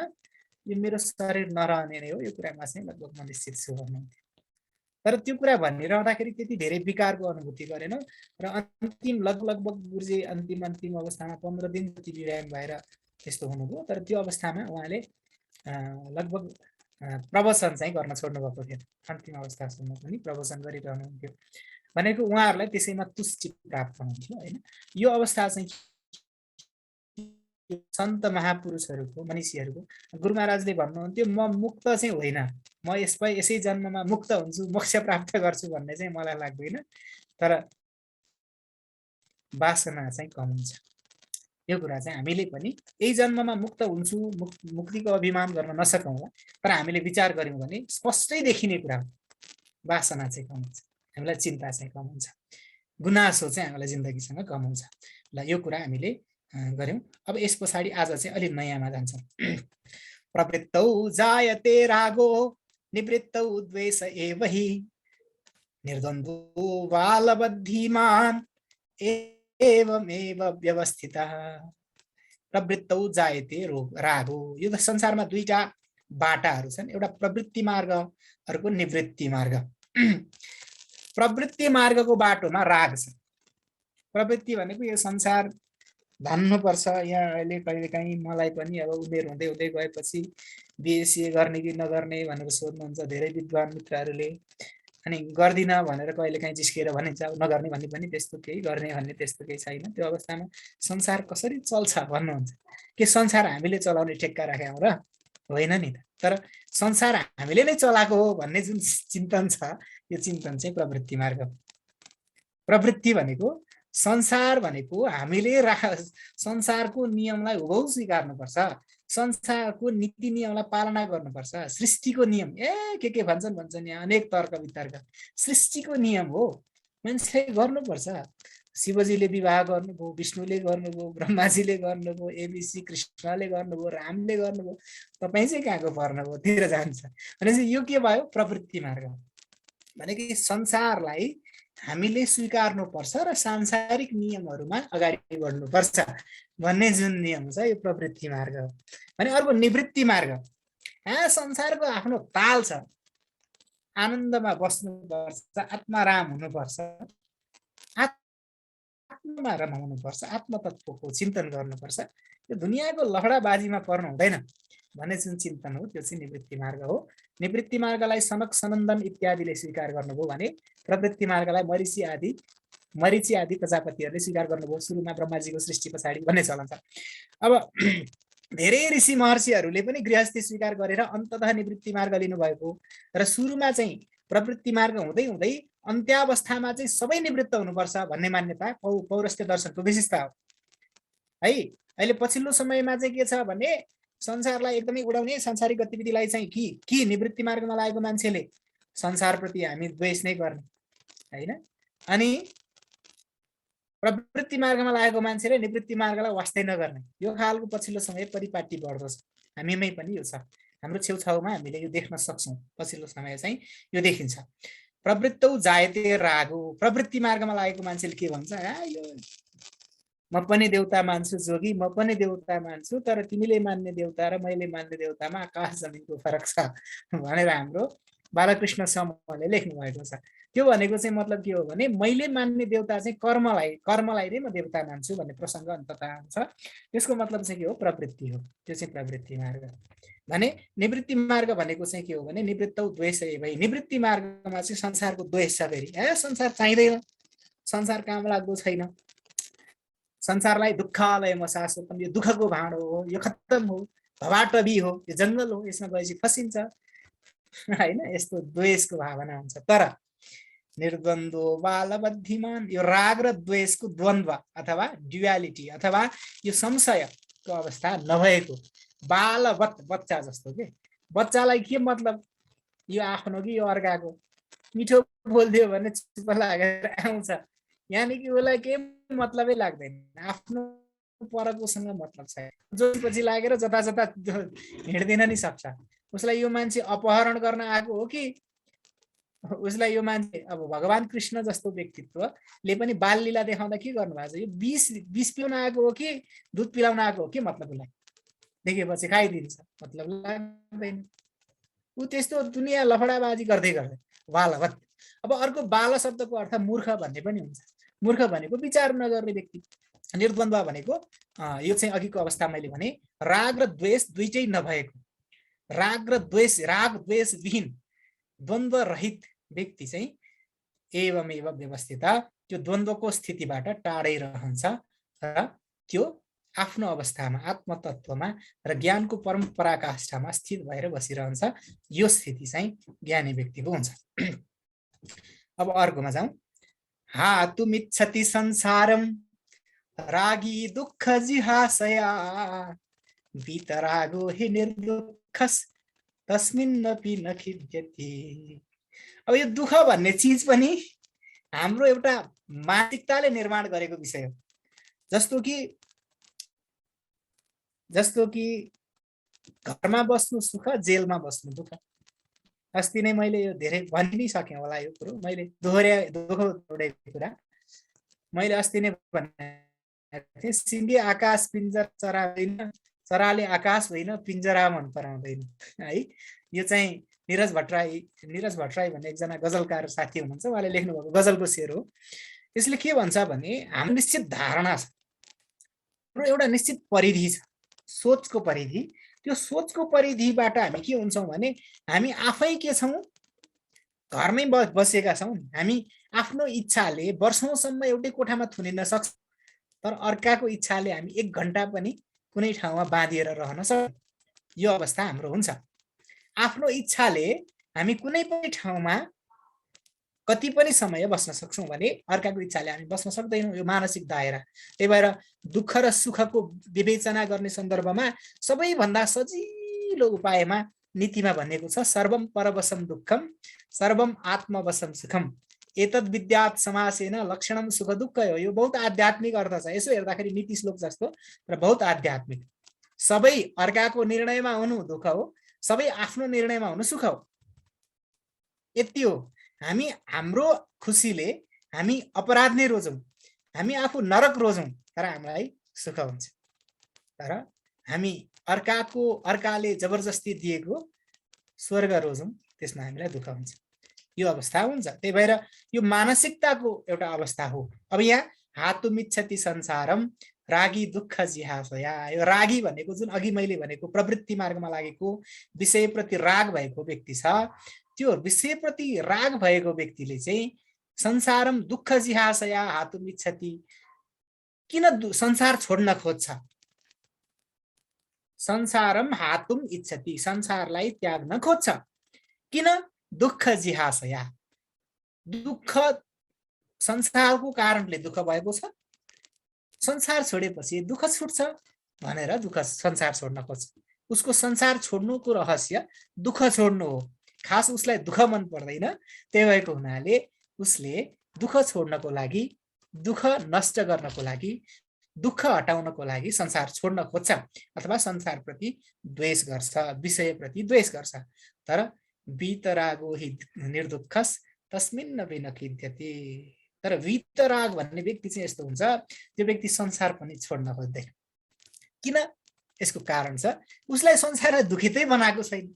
Speaker 1: यो मेरो शरीर नरहने नै हो, यो कुरामा चाहिँ लगभग म निश्चित छु भन्नुहुन्थ्यो। तर त्यो कुरा भनिरहँदाखेरि त्यति धेरै विकारको अनुभूति गरेन र अन्तिम लगभग गुरुजी अन्तिम अवस्थामा 15 दिन जति बिरामी भएर त्यस्तो हुनुभयो। तर त्यो अवस्थामा उहाँले लगभग प्रवचन चाहिँ गर्न छोड्नु भएको थियो। अन्तिम अवस्थासम्म पनि प्रवचन गरिरहनुहुन्थ्यो। भनेको उहाँहरूलाई त्यसैमा तुष्टि प्राप्त हुन्थ्यो हैन। यो अवस्था चाहिँ यो सन्त महापुरुषहरूको मनीषीहरूको गुरु महाराजले भन्नुहुन्थ्यो म मुक्त चाहिँ होइन, म यसै जन्ममा मुक्त हुन्छु, मोक्ष प्राप्त गर्छु भन्ने चाहिँ मलाई लाग्दैन, तर वासना चाहिँ कम हुन्छ। यो कुरा चाहिँ हामीले पनि यही जन्ममा मुक्त हुन्छु, मुक्तिको अभिमान गर्न नसकौँला, तर हामीले विचार गर्यौँ भने स्पष्टै देखिने कुरा हो, वासना चाहिँ कम हुन्छ, हामीलाई चिन्ता चाहिँ कम हुन्छ, गुनासो चाहिँ हामीलाई जिन्दगीसँग कम हुन्छ। ल यो कुरा हामीले गर्यौँ। अब यस पछाडि आज चाहिँ अलिक नयाँमा जान्छौँ। प्रवृत्तौ जायते रागो निवृत्तौ द्वेष एव हि निर्द्वन्द्वो बालबद्धिमान् एवमेव व्यवस्थितः। प्रवृत्तौ जायते रागो, यो त संसारमा दुईटा बाटाहरू छन्, एउटा प्रवृत्ति मार्ग, अर्को निवृत्ति मार्ग। प्रवृत्ति मार्गको बाटोमा राग छ। प्रवृत्ति भनेको यो संसार धान्नुपर्छ, यहाँ अहिले कहिलेकाहीँ मलाई पनि अब उमेर हुँदै हुँदै गएपछि बिएसए गर्ने कि नगर्ने भनेर सोध्नुहुन्छ धेरै विद्वान मित्रहरूले, अनि गर्दिन भनेर कहिलेकाहीँ जिस्किएर भनिन्छ, नगर्ने भन्ने पनि त्यस्तो केही, गर्ने भन्ने त्यस्तो केही छैन। त्यो अवस्थामा संसार कसरी चल्छ भन्नुहुन्छ, के संसार हामीले चलाउने ठेक्का राख्यौँ र? होइन नि त। तर संसार हामीले नै चलाएको हो भन्ने जुन चिन्तन छ, यो चिन्तन चाहिँ प्रवृत्ति मार्ग। प्रवृत्ति भनेको संसार भनेको हामीले संसारको नियमलाई हुबहु स्वीकार्नुपर्छ, संसारको नीति नियमलाई पालना गर्नुपर्छ। सृष्टिको नियम के भन्छन् यहाँ अनेक तर्क वितर्क, सृष्टिको नियम हो, मान्छेले गर्नुपर्छ। शिवजीले विवाह गर्नुभयो, विष्णुले गर्नुभयो, ब्रह्माजीले गर्नुभयो, एबीसी कृष्णले गर्नुभयो, रामले गर्नुभयो, तपाईँ चाहिँ कहाँको पर्नुभयो तिर जान्छ भनेपछि यो के भयो? प्रवृत्ति मार्ग भनेको संसारलाई हामीले स्वीकार्नुपर्छ र सांसारिक नियमहरूमा अगाडि बढ्नुपर्छ भन्ने जुन नियम छ यो प्रवृत्ति मार्ग हो। भने अर्को निवृत्ति मार्ग, संसारको आफ्नो ताल छ, आनन्दमा बस्नुपर्छ, आत्माराम हुनुपर्छ, आत्मामा रमाउनुपर्छ, आत्मतत्त्वको चिन्तन गर्नुपर्छ, यो दुनियाँको लहडाबाजीमा पर्नु हुँदैन भन्ने जुन चिन्तन हो त्यो चाहिँ निवृत्ति मार्ग हो। निवृत्ति मार्गलाई सनक सनन्दन इत्यादिले स्वीकार गर्नुभयो भने प्रवृत्ति मार्गलाई मरीचि आदि प्रजापतिहरूले स्वीकार गर्नुभयो सुरुमा ब्रह्माजीको सृष्टि पछाडि भन्ने चलन छ। अब धेरै ऋषि महर्षिहरूले पनि गृहस्थी स्वीकार गरेर अन्ततः निवृत्ति मार्ग लिनुभएको र सुरुमा चाहिँ प्रवृत्ति मार्ग हुँदै हुँदै अन्त्यावस्थामा चाहिँ सबै निवृत्त हुनुपर्छ भन्ने मान्यता पौरस्त्य दर्शनको विशेषता हो है। अहिले पछिल्लो समयमा चाहिँ के छ भने संसारलाई एकदमै उडाउने सांसारिक गतिविधिलाई चाहिँ कि निवृत्ति मार्गमा लागेको मान्छेले संसारप्रति हामी द्वेष नै गर्ने हैन, अनि प्रवृत्ति मार्गमा लागेको मान्छेले निवृत्ति मार्गलाई वास्तै नगर्ने, यो खालको पछिल्लो समय परिपाटी बढ्दो छ। हामीमै पनि यो छ, हाम्रो छेउछाउमा हामीले यो देख्न सक्छौँ। पछिल्लो समय चाहिँ यो देखिन्छ। प्रवृत्तौ जायते रागो, प्रवृत्ति मार्गमा लागेको मान्छेले के भन्छ, यो म पनि देउता मान्छु जोगी, म पनि देउता मान्छु, तर तिमीले मान्ने देउता र मैले मान्ने देउतामा आकाश जमिनको फरक छ भनेर हाम्रो बालकृष्ण समूहले लेख्नु भएको छ। त्यो भनेको चाहिँ मतलब के हो भने मैले मान्ने देउता चाहिँ कर्मलाई नै म देउता मान्छु भन्ने प्रसङ्ग अन्ततः आउँछ। त्यसको मतलब चाहिँ के हो? प्रवृत्ति हो। त्यो चाहिँ प्रवृत्ति मार्ग भने। निवृत्ति मार्ग भनेको चाहिँ के हो भने निवृत्तौ द्वेष भई, निवृत्ति मार्गमा चाहिँ संसारको द्वेष छ। फेरि संसार चाहिँदैन, संसार काम लाग्दो छैन, संसारलाई दुःखालयमा शाश्वतम, यो दुःखको भाँडो हो, यो खत्तम हो, भवाटवी हो, यो जङ्गल हो, यसमा गएपछि फसिन्छ हैन, यस्तो द्वेषको भावना हुन्छ। तर निर्द्वन्द्व बालबद्धिमान, यो राग र द्वेषको द्वन्द्व अथवा ड्युअलिटी अथवा यो संशयको अवस्था नभएको बालवत, बच्चा जस्तो के, बच्चालाई के मतलब यो आफ्नो कि यो अर्काको, मिठो बोलिदियो भने चुप लागेर आउँछ, यानि कि उसलाई के मतलबै लाग्दैन, आफ्नो परकोसँग मतलब छ। जो पछि लागेर जता हिँड्दिन नि सक्छ। उसलाई यो मान्छे अपहरण गर्न आएको हो कि उसलाई यो मान्छे अब भगवान कृष्ण जस्तो व्यक्तित्वले पनि बाल लीला देखाउँदा के गर्नु भएको छ, यो विष पिउन आएको हो कि दुध पिलाउन आएको हो के मतलब, उसलाई देखेपछि खाइदिन्छ, मतलब लाग्दैन। ऊ त्यस्तो दुनियाँ लफडाबाजी गर्दै बालवत। अब अर्को बाल शब्दको अर्थ मूर्ख भन्ने पनि हुन्छ। मूर्ख भनेको विचार नगर्ने व्यक्ति। निर्द्वन्द्व भनेको यो चाहिँ अघिको अवस्था मैले भने राग र द्वेष दुईटै नभएको, राग द्वेष विहीन द्वन्द्व रहित व्यक्ति चाहिँ एवमेव व्यवस्थित, त्यो द्वन्द्वको स्थितिबाट टाढै रहन्छ र त्यो आफ्नो अवस्थामा आत्मतत्वमा र ज्ञानको परम्परा काष्ठमा स्थित भएर बसिरहन्छ। यो स्थिति चाहिँ ज्ञानी व्यक्तिको हुन्छ। अब अर्कोमा जाउँ। हातुमिच्छति संसारम रागी दुःख जिहासया वीतरागो हि निर्दुःखस तस्मिन्नपि न खिद्यति। अब यो दुःख भन्ने चिज पनि हाम्रो एउटा मानसिकताले निर्माण गरेको विषय हो। जस्तो कि घरमा बस्नु सुख, जेलमा बस्नु दुःख। अस्ति नै मैले यो धेरै भनि नै सकेँ होला यो कुरो, मैले दोहोऱ्याएको कुरा। मैले अस्ति नै भनेको थिएँ, सिंहले आकाश पिञ्जरा चराउँदैन, चराले आकाश होइन पिञ्जरा मन पराउँदैन है। यो चाहिँ निरज भट्टराई भन्ने एकजना गजलकार साथी हुनुहुन्छ, उहाँले लेख्नुभएको गजलको शेर हो। यसले के भन्छ भने हाम्रो निश्चित धारणा छ, एउटा निश्चित परिधि छ, सोचको परिधि। त्यो सोचको परिधिबाट हामी के हुन्छौँ भने हामी आफै के छौँ, घरमै बसेका छौँ। हामी आफ्नो इच्छाले वर्षौंसम्म एउटै कोठामा थुनिन सक्छौँ, तर अर्काको इच्छाले हामी 1 घण्टा पनि कुनै ठाउँमा बाँधिएर रहन सक्छौँ। यो अवस्था हाम्रो हुन्छ। आफ्नो इच्छाले हामी कुनै पनि ठाउँमा कति पनि समय बस्न सक्छौँ भने अर्काको इच्छाले हामी बस्न सक्दैनौँ। यो मानसिक दायरा। त्यही भएर दुःख र सुखको विवेचना गर्ने सन्दर्भमा सबैभन्दा सजिलो उपायमा नीतिमा भनेको छ, सर्वम परवशम दुःखम सर्वम आत्मवशम सुखम एतद् विद्यात् समासेन लक्षणम सुख दुःख हो। यो बहुत आध्यात्मिक अर्थ छ। यसो हेर्दाखेरि नीति श्लोक जस्तो र बहुत आध्यात्मिक। सबै अर्काको निर्णयमा हुनु दुःख हो, सबै आफ्नो निर्णयमा हुनु सुख हो। यति हो। हामी हाम्रो खुसीले हामी अपराध नै रोजौँ, हामी आफू नरक रोजौँ, तर हामीलाई सुख हुन्छ। तर हामी अर्काले जबरजस्ती दिएको स्वर्ग रोजौँ, त्यसमा हामीलाई दुःख हुन्छ। यो अवस्था हुन्छ। त्यही भएर यो मानसिकताको एउटा अवस्था हो। अब यहाँ हातुमिच्छति संसारम रागी दुःख जिहासया, यो रागी भनेको जुन अघि मैले भनेको प्रवृत्ति मार्गमा लागेको विषयप्रति राग भएको व्यक्ति छ, त्यो विषयप्रति राग भएको व्यक्तिले चाहिँ संसारम दुःख जिहासया हातुमिच्छति, किन संसार छोड्न खोज्छ? संसारम हातुम इच्छति, संसारलाई त्याग्न खोज्छ। किन? दुःख जिहासया, दुःख संसारको कारणले दुःख भएको छ। संसार छोडेपछि दुःख छुट्छ भनेर संसार छोड्न खोज्छ। उसको संसार छोड्नुको रहस्य दुःख छोड्नु हो। खास उसलाई दुःख मन पर्दैन, त्यही भएको हुनाले उसले दुःख छोड्नको लागि, दुःख नष्ट गर्नको लागि, दुःख हटाउनको लागि संसार छोड्न खोज्छ अथवा संसारप्रति द्वेष गर्छ, विषयप्रति द्वेष गर्छ। तर वीतरागो हि निर्दुःखस तस्मिन्नपि न खिद्यति। तर वीतराग भन्ने व्यक्ति चाहिँ यस्तो हुन्छ, त्यो व्यक्ति संसार पनि छोड्न खोज्दैन। किन? यसको कारण छ, उसलाई संसारले दुखितै बनाएको छैन।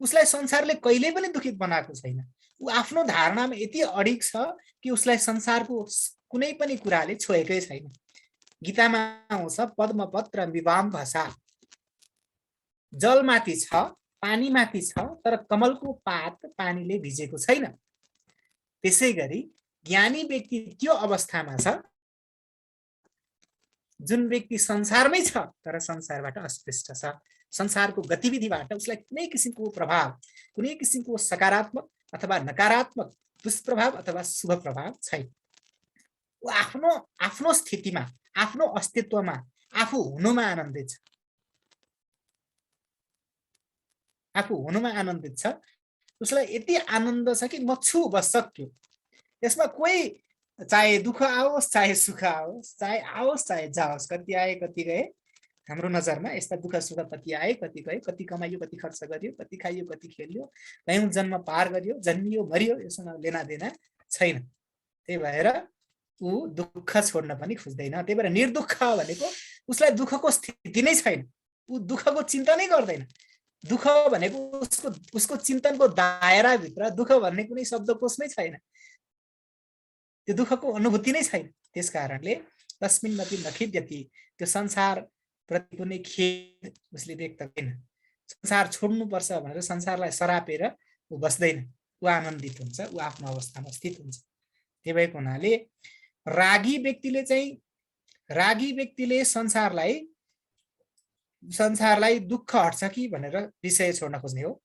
Speaker 1: उसलाई संसारले कहिल्यै पनि दुखित बनाएको छैन। ऊ आफ्नो धारणामा यति अडिग छ कि उसलाई संसारको कुनै पनि कुराले छोएकै छैन। गीतामा आउँछ, पद्मपत्र विवाम भसा, जलमाथि छ, पानीमाथि छ, तर कमलको पात पानीले भिजेको छैन। त्यसै गरी ज्ञानी व्यक्ति त्यो अवस्थामा छ जुन व्यक्ति संसारमै छ तर संसारबाट अस्पृष्ट छ। संसारको गतिविधिबाट उसलाई कुनै किसिमको प्रभाव, कुनै किसिमको सकारात्मक अथवा नकारात्मक दुष्प्रभाव अथवा शुभ प्रभाव छैन। ऊ आफ्नो स्थितिमा, आफ्नो अस्तित्वमा, आफू हुनुमा आनन्दित छ। आफू हुनुमा आनन्दित छ। उसलाई यति आनन्द छ कि म छु, बस सक्यो। यसमा कोही चाहे दुःख आओस्, चाहे सुख आओस्, चाहे आओस् चाहे जाओस्, कति आए कति गए, हाम्रो नजरमा यस्ता दुःख सुख कति आए कति गए, कति कमाइयो कति खर्च गरियो, कति खाइयो कति खेलियो, कयौं जन्म पार गरियो, जन्मियो मरियो, यससँग लेना देना छैन। त्यही भएर ऊ दुःख छोड्न पनि खोज्दैन। त्यही भएर निर्दुःख भनेको उसलाई दुःखको स्थिति नै छैन। ऊ दुःखको चिन्ता नै गर्दैन। दुःख भनेको उसको चिन्तनको दायराभित्र दुःख भन्ने कुनै शब्दकोशमै छैन। त्यो दुःखको अनुभूति नै छैन। त्यस कारणले तस्मिन्नपि न खिद्यति, त्यो संसार प्रति कुनै खेद उसले व्यक्त गर्दैन। संसार छोड्नुपर्छ भनेर संसारलाई सरापेर ऊ बस्दैन। ऊ आनन्दित हुन्छ, ऊ आफ्नो अवस्थामा स्थित हुन्छ। त्यही भएको हुनाले रागी व्यक्तिले चाहिँ रागी व्यक्तिले संसारलाई दुःख हट्छ कि भनेर विषय छोड्न खोज्ने हो।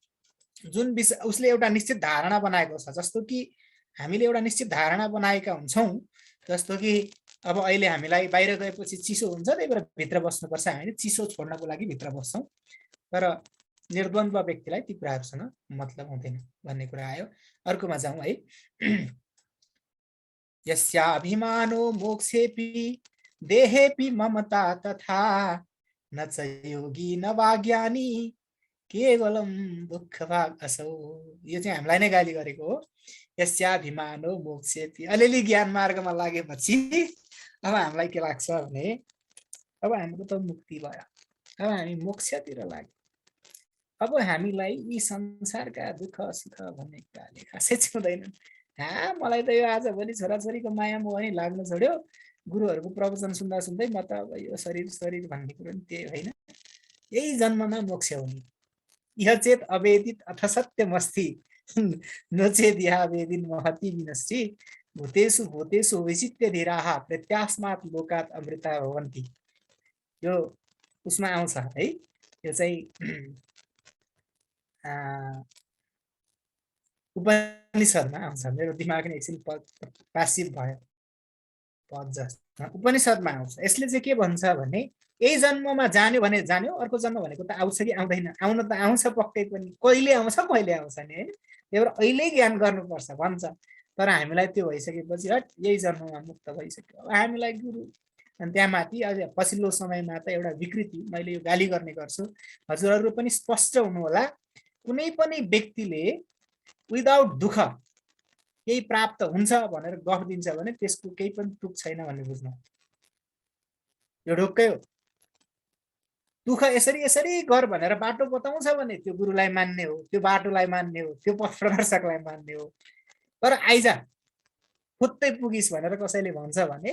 Speaker 1: जुन विषय उसले एउटा निश्चित धारणा बनाएको छ, जस्तो कि हामीले एउटा निश्चित धारणा बनाएका हुन्छौँ, जस्तो कि अब अहिले हामीलाई बाहिर गएपछि चिसो हुन्छ, त्यही भएर भित्र बस्नुपर्छ, हामीले चिसो छोड्नको लागि भित्र बस्छौँ। तर निर्द्वन्द्व व्यक्तिलाई ती कुराहरूसँग मतलब हुँदैन भन्ने कुरा आयो। अर्कोमा जाउँ है। यस्याभिमानो मोक्षेपि देहेपि ममता तथा न च योगी न वा ज्ञानी केवलम दुःख भाग असौ। यो चाहिँ हामीलाई नै गाली गरेको हो। यस्याभिमानो मोक्षेपि, अलिअलि ज्ञान मार्गमा लागेपछि अब हामीलाई के लाग्छ भने अब हाम्रो त मुक्ति भयो, अब हामी मोक्षतिर लाग्यो, अब हामीलाई यी संसारका दुःख सुख भन्ने कुराले खासै छुँदैनन्। मलाई त यो आजभोलि छोराछोरीको माया मोह नि लाग्न छोड्यो, गुरुहरूको प्रवचन सुन्दा सुन्दै म त अब यो शरीर शरीर भन्ने कुरो नि त्यही होइन, यही जन्ममा मोक्ष हुने। यह चेत अवेदित अथ सत्यमस्ति नचेत यह वेदिन महति विनश्ची भूतेषु भूतेषु विचित्य धीराः प्रत्यास्मात् लोकात् अमृता भवन्ति। यो उसमा आउँछ है, यो चाहिँ उपनिषदमा आउँछ। मेरो दिमाग नै एकछिन पासिभ भयो, पद जस्तो उपनिषदमा आउँछ। यसले चाहिँ के भन्छ भने यही जन्ममा जान्यो भने जान्यो, अर्को जन्म भनेको त आउँछ कि आउँदैन, आउन त आउँछ पक्कै पनि, कहिले आउँछ कहिले आउँछ नि होइन, त्यही भएर अहिले ज्ञान गर्नुपर्छ भन्छ। तर हामीलाई त्यो भइसकेपछि हट यही जन्ममा मुक्त भइसक्यो, अब हामीलाई गुरु। अनि त्यहाँ माथि अझ पछिल्लो समयमा त एउटा विकृति, मैले यो गाली गर्ने गर्छु, हजुरहरू पनि स्पष्ट हुनु होला, कुनै पनि व्यक्तिले विदाउट दुःख केही प्राप्त हुन्छ भनेर गफ दिन्छ भने त्यसको केही पनि तुक छैन भन्ने बुझ्नु। यो ढुक्कै हो। दुःख यसरी यसरी गर भनेर बाटो बताउँछ भने त्यो गुरुलाई मान्ने हो, त्यो बाटोलाई मान्ने हो, त्यो पथ प्रदर्शकलाई मान्ने हो। तर आइजा फुत्तै पुगिस् भनेर कसैले भन्छ भने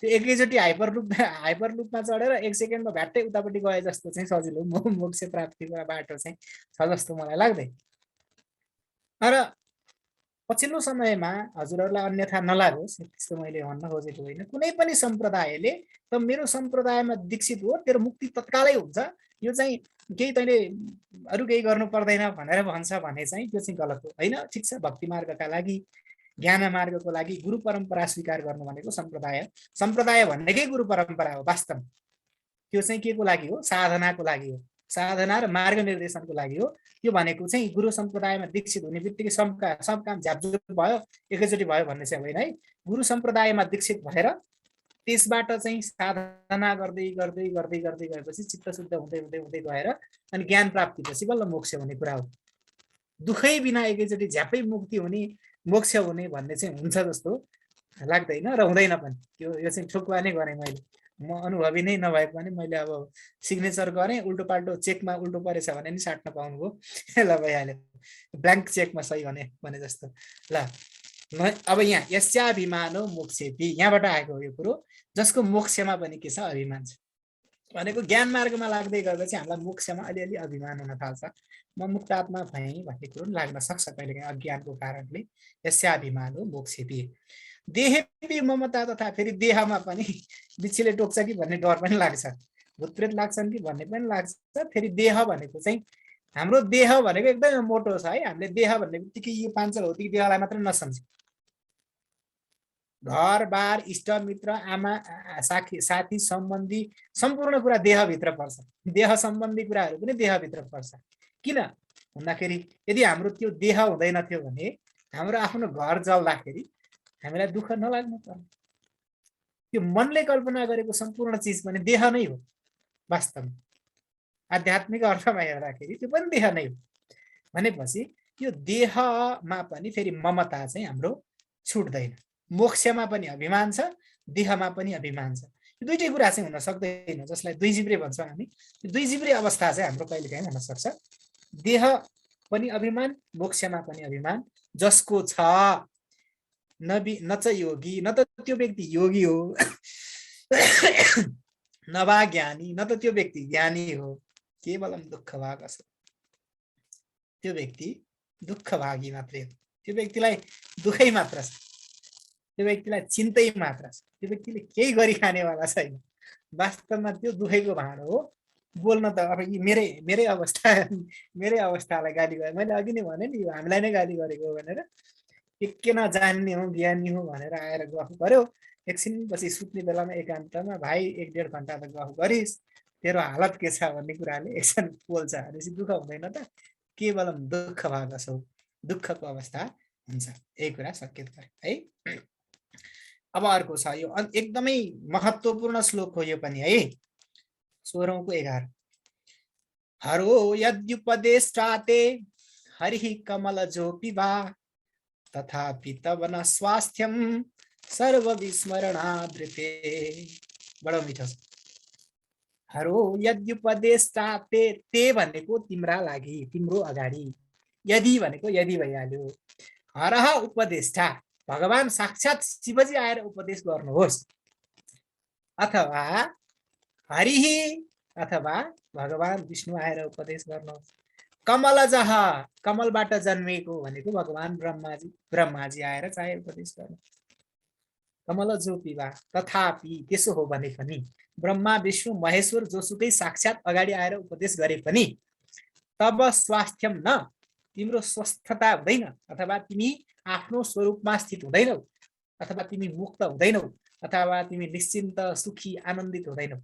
Speaker 1: त्यो एकैचोटि हाइपर लुपमा चढेर 1 सेकेन्डमा भ्याट्टै उतापट्टि गए जस्तो चाहिँ सजिलो मोक्ष प्राप्तिको बाटो चाहिँ छ जस्तो मलाई लाग्दैन। तर पछिल्लो समयमा हजुरहरूलाई अन्यथा नलागोस्, त्यस्तो मैले भन्न खोजेको होइन। कुनै पनि सम्प्रदायले त मेरो सम्प्रदायमा दीक्षित हो तेरो मुक्ति तत्कालै हुन्छ, यो चाहिँ केही तैँले अरू केही गर्नु पर्दैन भनेर भन्छ भने चाहिँ त्यो चाहिँ गलत हो होइन। ठिक छ, भक्ति मार्गका लागि ज्ञान मार्गको लागि गुरु परम्परा स्वीकार गर्नु भनेको सम्प्रदाय भन्नेकै गुरु परम्परा हो वास्तव। त्यो चाहिँ के को लागि हो? साधनाको लागि हो, साधना र मार्ग निर्देशनको लागि हो। यो भनेको चाहिँ गुरु सम्प्रदायमा दीक्षित हुने बित्तिकै सब काम झ्यापझुप भयो एकैचोटि भयो भन्ने चाहिँ होइन है। गुरु सम्प्रदायमा दीक्षित भएर त्यसबाट चाहिँ साधना गर्दै गर्दै गर्दै गर्दै गएपछि चित्त शुद्ध हुँदै हुँदै हुँदै गएर अनि ज्ञान प्राप्तिपछि बल्ल मोक्ष हुने कुरा हो। दुःखै बिना एकैचोटि झ्यापै मुक्ति हुने मोक्ष हुने भन्ने चाहिँ हुन्छ जस्तो लाग्दैन र हुँदैन पनि। यो चाहिँ ठोकुवा नै गरेँ मैले, म अनुभवी नै नभएको पनि मैले अब सिग्नेचर गरेँ, उल्टो पाल्टो चेकमा उल्टो परेछ भने नि साट्न पाउनुभयो। ल भइहाल्यो, ब्ल्याङ्क चेकमा सही भने जस्तो। ल अब यहाँ यस्याभिमानो मोक्षेपि, यहाँबाट आएको यो कुरो, जसको मोक्षमा पनि के छ? अभिमान छ। भनेको ज्ञान मार्गमा लाग्दै गर्दा चाहिँ हामीलाई मोक्षमा अलिअलि अभिमान हुन थाल्छ। म मुक्त आत्मा भएँ भन्ने कुरो लाग्न सक्छ कहिलेकाहीँ अज्ञानको कारणले। यस्याभिमानो मोक्षेपि देहेपि ममता तथा, फेरि देहमा पनि बिच्छीले टोक्छ कि भन्ने डर पनि लाग्छ, भूतप्रेत लाग्छन् कि भन्ने पनि लाग्छ। फेरि देह भनेको चाहिँ हाम्रो देह भनेको एकदमै मोटो छ है। हामीले देह भन्ने बित्तिकै यो पाँच भौतिक देहलाई मात्र नसम्झौँ। घर बार इष्ट मित्र आमा साथी सम्बन्धी सम्पूर्ण कुरा देहभित्र पर्छ। देह सम्बन्धी कुराहरू पनि देहभित्र पर्छ। किन भन्दाखेरि यदि हाम्रो त्यो देह हुँदैन थियो भने हाम्रो आफ्नो घर जल्दाखेरि हामीलाई दुःख नलाग्नु पर्ने। त्यो मनले कल्पना गरेको सम्पूर्ण चिज पनि देह नै हो वास्तवमा। आध्यात्मिक अर्थमा हेर्दाखेरि त्यो पनि देह नै हो भनेपछि यो देहमा पनि फेरि ममता चाहिँ हाम्रो छुट्दैन। मोक्षमा पनि अभिमान छ, देहमा पनि अभिमान छ। यो दुईटै कुरा चाहिँ हुन सक्दैन, जसलाई दुई जिब्रे भन्छौँ हामी। दुई जिब्रे अवस्था चाहिँ हाम्रो कहिलेकाहीँ हुन सक्छ। देह पनि अभिमान, मोक्षमा पनि अभिमान। जसको छ न च योगी, न त त्यो व्यक्ति योगी हो, नवा ज्ञानी, न त त्यो व्यक्ति ज्ञानी हो, केवलम दुःख भाग असौ। त्यो व्यक्ति दुःख भागी मात्रै हो। त्यो व्यक्तिलाई दुःखै मात्र छ, त्यो व्यक्तिलाई चिन्तै मात्र छ, त्यो व्यक्तिले केही गरी खानेवाला छैन। वास्तवमा त्यो दुखेको भाँडो हो। बोल्न त अब यी मेरै अवस्थालाई गाली गरे। मैले अघि नै भने नि यो हामीलाई नै गाली गरेको हो भनेर। के नजान्ने हो ज्ञानी हो भनेर आएर गफ गर्यो। एकछिनपछि सुत्ने बेलामा एकान्तमा भाइ 1-1.5 घन्टा त गफ गरिस्, तेरो हालत के छ भन्ने कुराले एकछिन पोल्छ भनेपछि दुःख हुँदैन त? केवलम दुःख भएको छौ, दुःखको अवस्था हुन्छ। यही कुरा सङ्केत गरे है। अब अर्को छ, यो एकदमै महत्त्वपूर्ण श्लोक हो यो पनि है। 16औं 11 हरो यद्युपदेष्टाते हरिः कमलजोऽपि वा तथापि तव न स्वास्थ्यम सर्वविस्मरणादृते। बडो मिठो छ। हरो यद्युपदेष्टाते, ते भनेको तिम्रा लागि, तिम्रो अगाडि, यदि भनेको यदि भइहाल्यो। हरः उपदेष्टा, भगवान साक्षात् शिवजी आएर उपदेश गर्नुहोस्, अथवा हरिः, अथवा भगवान विष्णु आएर उपदेश गर्नुहोस्। कमलजः, कमलबाट जन्मेको भनेको भगवान ब्रह्माजी आएर चाहे उपदेश गर्नु। कमलजोऽपि वा, तथापि, त्यसो हो भने पनि, ब्रह्मा विष्णु महेश्वर जोसुकै साक्षात् अगाडि आएर उपदेश गरे पनि, तब स्वास्थ्यम न, तिम्रो स्वस्थता हुँदैन, अथवा तिमी आफ्नो स्वरूपमा स्थित हुँदैनौ, अथवा तिमी मुक्त हुँदैनौ, अथवा तिमी निश्चिन्त सुखी आनन्दित हुँदैनौ।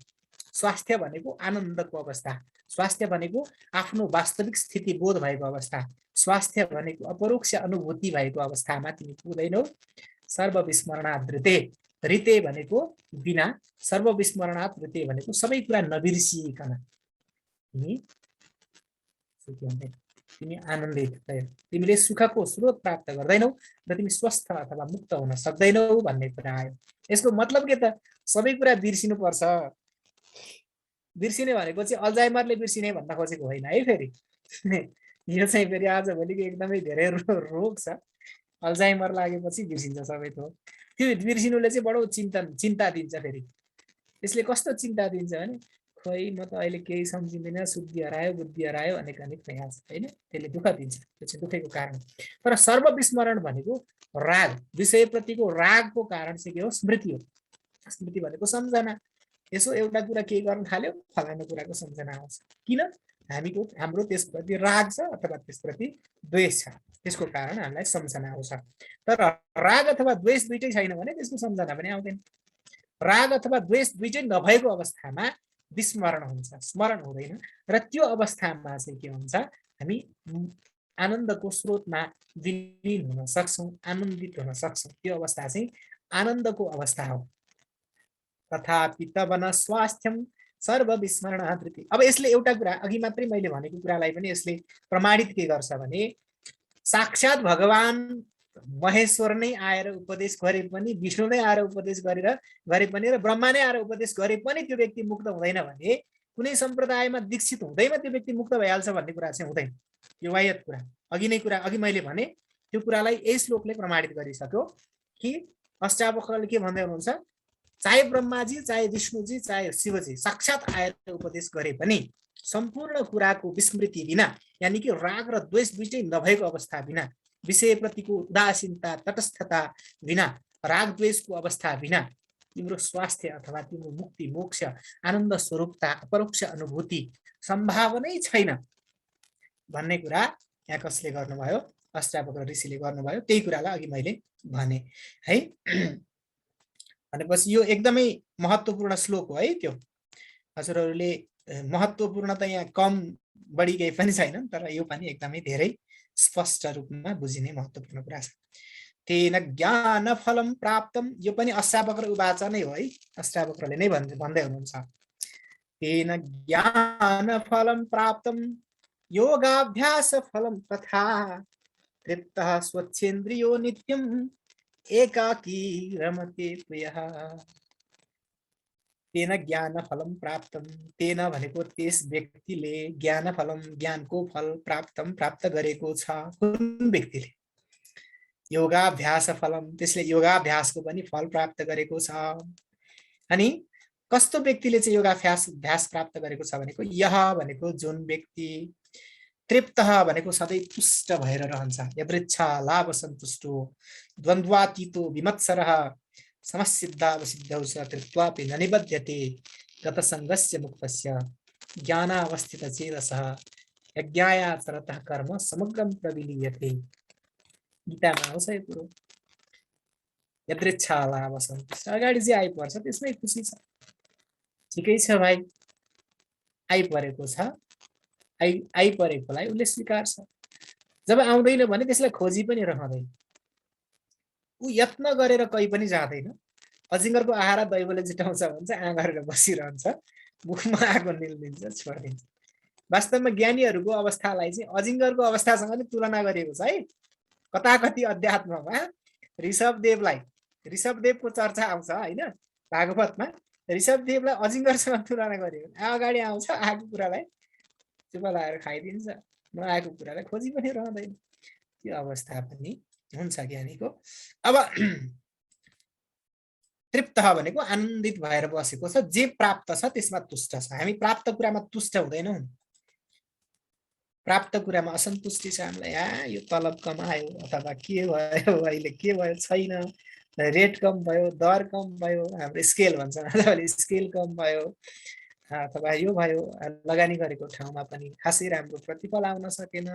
Speaker 1: स्वास्थ्य भनेको आनन्दको अवस्था, स्वास्थ्य भनेको आफ्नो वास्तविक स्थिति बोध भएको अवस्था, स्वास्थ्य भनेको अपरोक्ष अनुभूति भएको अवस्थामा तिमी पुग्दैनौ। सर्वविस्मरणात् ऋते, ऋते भनेको बिना, सर्वविस्मरणात् ऋते भनेको सबै कुरा नबिर्सिकन तिमी आनन्दित हुँदैनौ, तिमीले सुखको स्रोत प्राप्त गर्दैनौ र तिमी स्वस्थ अथवा मुक्त हुन सक्दैनौ भन्ने कुरा आयो। यसको मतलब के त? सबै कुरा बिर्सिनु पर्छ। बिर्सिने भनेको चाहिँ अल्जाइमरले बिर्सिने भन्न खोजेको होइन है। फेरि यो चाहिँ फेरि आजभोलिको एकदमै धेरै रोग छ। अल्जाइमर लागेपछि बिर्सिन्छ सबै थोक। त्यो बिर्सिनुले चाहिँ बडो चिन्ता दिन्छ। फेरि यसले कस्तो चिन्ता दिन्छ भने, खोइ म त अहिले केही सम्झिँदिनँ, शुद्धि हरायो, बुद्धि हरायो, अनेक भइहाल्छ होइन। त्यसले दुःख दिन्छ, त्यो चाहिँ दुःखको कारण। तर सर्वविस्मरण भनेको राग, विषयप्रतिको रागको कारण चाहिँ के हो? स्मृति हो। स्मृति भनेको सम्झना। यसो एउटा कुरा केही गर्न थाल्यो, फलानु कुराको सम्झना आउँछ। किन? हाम्रो त्यसप्रति राग छ अथवा त्यसप्रति द्वेष छ, त्यसको कारण हामीलाई सम्झना आउँछ। तर राग अथवा द्वेष दुइटै छैन भने त्यसको सम्झना पनि आउँदैन। राग अथवा द्वेष दुइटै नभएको अवस्थामा विस्मरण हुन्छ, स्मरण हुँदैन। र त्यो अवस्थामा चाहिँ के हुन्छ? हामी आनन्दको स्रोतमा विलीन हुन सक्छौँ, आनन्दित हुन सक्छौँ। त्यो अवस्था चाहिँ आनन्दको अवस्था हो। तथापि तव न स्वास्थ्यम सर्वविस्मरणात् ऋते। अब यसले एउटा कुरा, अघि मात्रै मैले भनेको कुरालाई पनि यसले प्रमाणित के गर्छ भने, साक्षात् भगवान महेश्वर नै आएर उपदेश गरे पनि, विष्णु नै आएर उपदेश गरे पनि, र ब्रह्मा नै आएर उपदेश गरे पनि त्यो व्यक्ति मुक्त हुँदैन भने, कुनै सम्प्रदायमा दीक्षित हुँदैमा त्यो व्यक्ति मुक्त भइहाल्छ भन्ने कुरा चाहिँ हुँदैन। यो वायत कुरा, अघि मैले भने त्यो कुरालाई यही श्लोकले प्रमाणित गरिसक्यो कि अष्टावक्रले के भन्दै हुनुहुन्छ? चाहे ब्रह्माजी, चाहे विष्णुजी, चाहे शिवजी साक्षात् आएर उपदेश गरे पनि सम्पूर्ण कुराको विस्मृति बिना, यानि कि राग र द्वेष दुइटै नभएको अवस्था बिना, विषयप्रतिको उदासीनता, तटस्थता बिना, राग द्वेषको अवस्था बिना तिम्रो स्वास्थ्य अथवा तिम्रो मुक्ति, मोक्ष, आनन्द स्वरूपता, अपरोक्ष अनुभूति सम्भावनै छैन भन्ने कुरा यहाँ कसले गर्नुभयो? अष्टावक्र ऋषिले गर्नुभयो। त्यही कुरालाई अघि मैले भने है। भनेपछि यो एकदमै महत्त्वपूर्ण श्लोक हो है। त्यो हजुरहरूले महत्त्वपूर्ण त यहाँ कम बढी केही पनि छैन, तर यो पनि एकदमै धेरै स्पष्ट रूपमा बुझिने महत्त्वपूर्ण कुरा छ। तेन ज्ञान फलम प्राप्तम, यो पनि अष्टावक्र उवाच नै हो है। अष्टावक्रले नै भन्दै हुनुहुन्छ। तेन ज्ञान फलम प्राप्तम योगाभ्यास फलम तथा तृप्तः स्वच्छेन्द्रियो नित्यम एकाकी रमते प्रियः। तेन ज्ञान फलम प्राप्तम, तेन भनेको त्यस व्यक्तिले, ज्ञान फलम ज्ञानको फल प्राप्तम प्राप्त गरेको छ। कुन व्यक्तिले? योगाभ्यास फलम, त्यसले योगाभ्यासको पनि फल प्राप्त गरेको छ। अनि कस्तो व्यक्तिले चाहिँ योगाभ्यास प्राप्त गरेको छ भनेको, यह भनेको जुन व्यक्ति, तृप्तः भनेको सधैँ तुष्ट भएर रहन्छ, यदृच्छा लाभ सन्तुष्टो, द्वन्द्वातीतो विमत्सरः, समसिद्धावसिद्धौ च तृप्त्वापि न निबध्यते, गतसङ्गस्य मुक्तस्य ज्ञानावस्थितचेतसः यज्ञायाचरतः कर्म समग्रं प्रविलीयते। गीतामा आउँछ यो कुरो। यदृच्छालाभ सन्तुष्ट, अगाडि जे आइपर्छ त्यसमै खुसी छ। ठिकै छ भाइ, आइपरेको छ, आइपरेकोलाई उसले स्वीकार्छ। जब आउँदैन भने त्यसलाई खोजी पनि रहँदैन, ऊ यत्न गरेर कहीँ पनि जाँदैन। अजिङ्गरको आहारा दैवले जुटाउँछ भन्छ, गरेर बसिरहन्छ, मुखमा आगो निल्दिन्छ, छोडिदिन्छ। वास्तवमा ज्ञानीहरूको अवस्थालाई चाहिँ अजिङ्गरको अवस्थासँग पनि तुलना गरिएको छ है। कता कति अध्यात्ममा ऋषभदेवको चर्चा आउँछ होइन, भागवतमा ऋषभदेवलाई अजिङ्गरसँग तुलना गरिएको। अगाडि आउँछ, आएको कुरालाई चुप लगाएर खाइदिन्छ, नआएको कुरालाई खोजी पनि रहँदैन। त्यो अवस्था पनि हुन्छ ज्ञानीको। अब तृप्त भनेको आनन्दित भएर बसेको छ, जे प्राप्त छ त्यसमा तुष्ट छ। हामी प्राप्त कुरामा तुष्ट हुँदैनौँ, प्राप्त कुरामा असन्तुष्टि छ हामीलाई। यो तलब कम आयो, अथवा के भयो, अहिले के भयो छैन, रेट कम भयो, दर कम भयो, हाम्रो स्केल भन्छ स्केल कम भयो, अथवा यो भयो लगानी गरेको ठाउँमा पनि खासै राम्रो प्रतिफल आउन सकेन,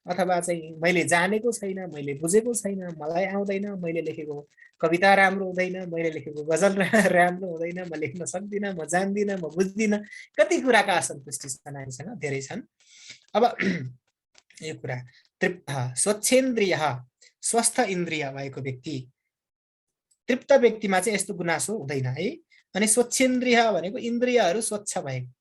Speaker 1: अथवा चाहिँ मैले जानेको छैन, मैले बुझेको छैन, मलाई आउँदैन, मैले लेखेको कविता राम्रो हुँदैन, मैले लेखेको गजल राम्रो हुँदैन, म लेख्न सक्दिनँ, म जान्दिनँ, म बुझ्दिनँ। कति कुराका असन्तुष्टि छन् हामीसँग, धेरै छन्। अब यो कुरा तृप्त स्वच्छेन्द्रिय स्वस्थ इन्द्रिय भएको व्यक्ति, तृप्त व्यक्तिमा चाहिँ यस्तो गुनासो हुँदैन है। अनि स्वच्छेन्द्रिय भनेको इन्द्रियहरू स्वच्छ भएको,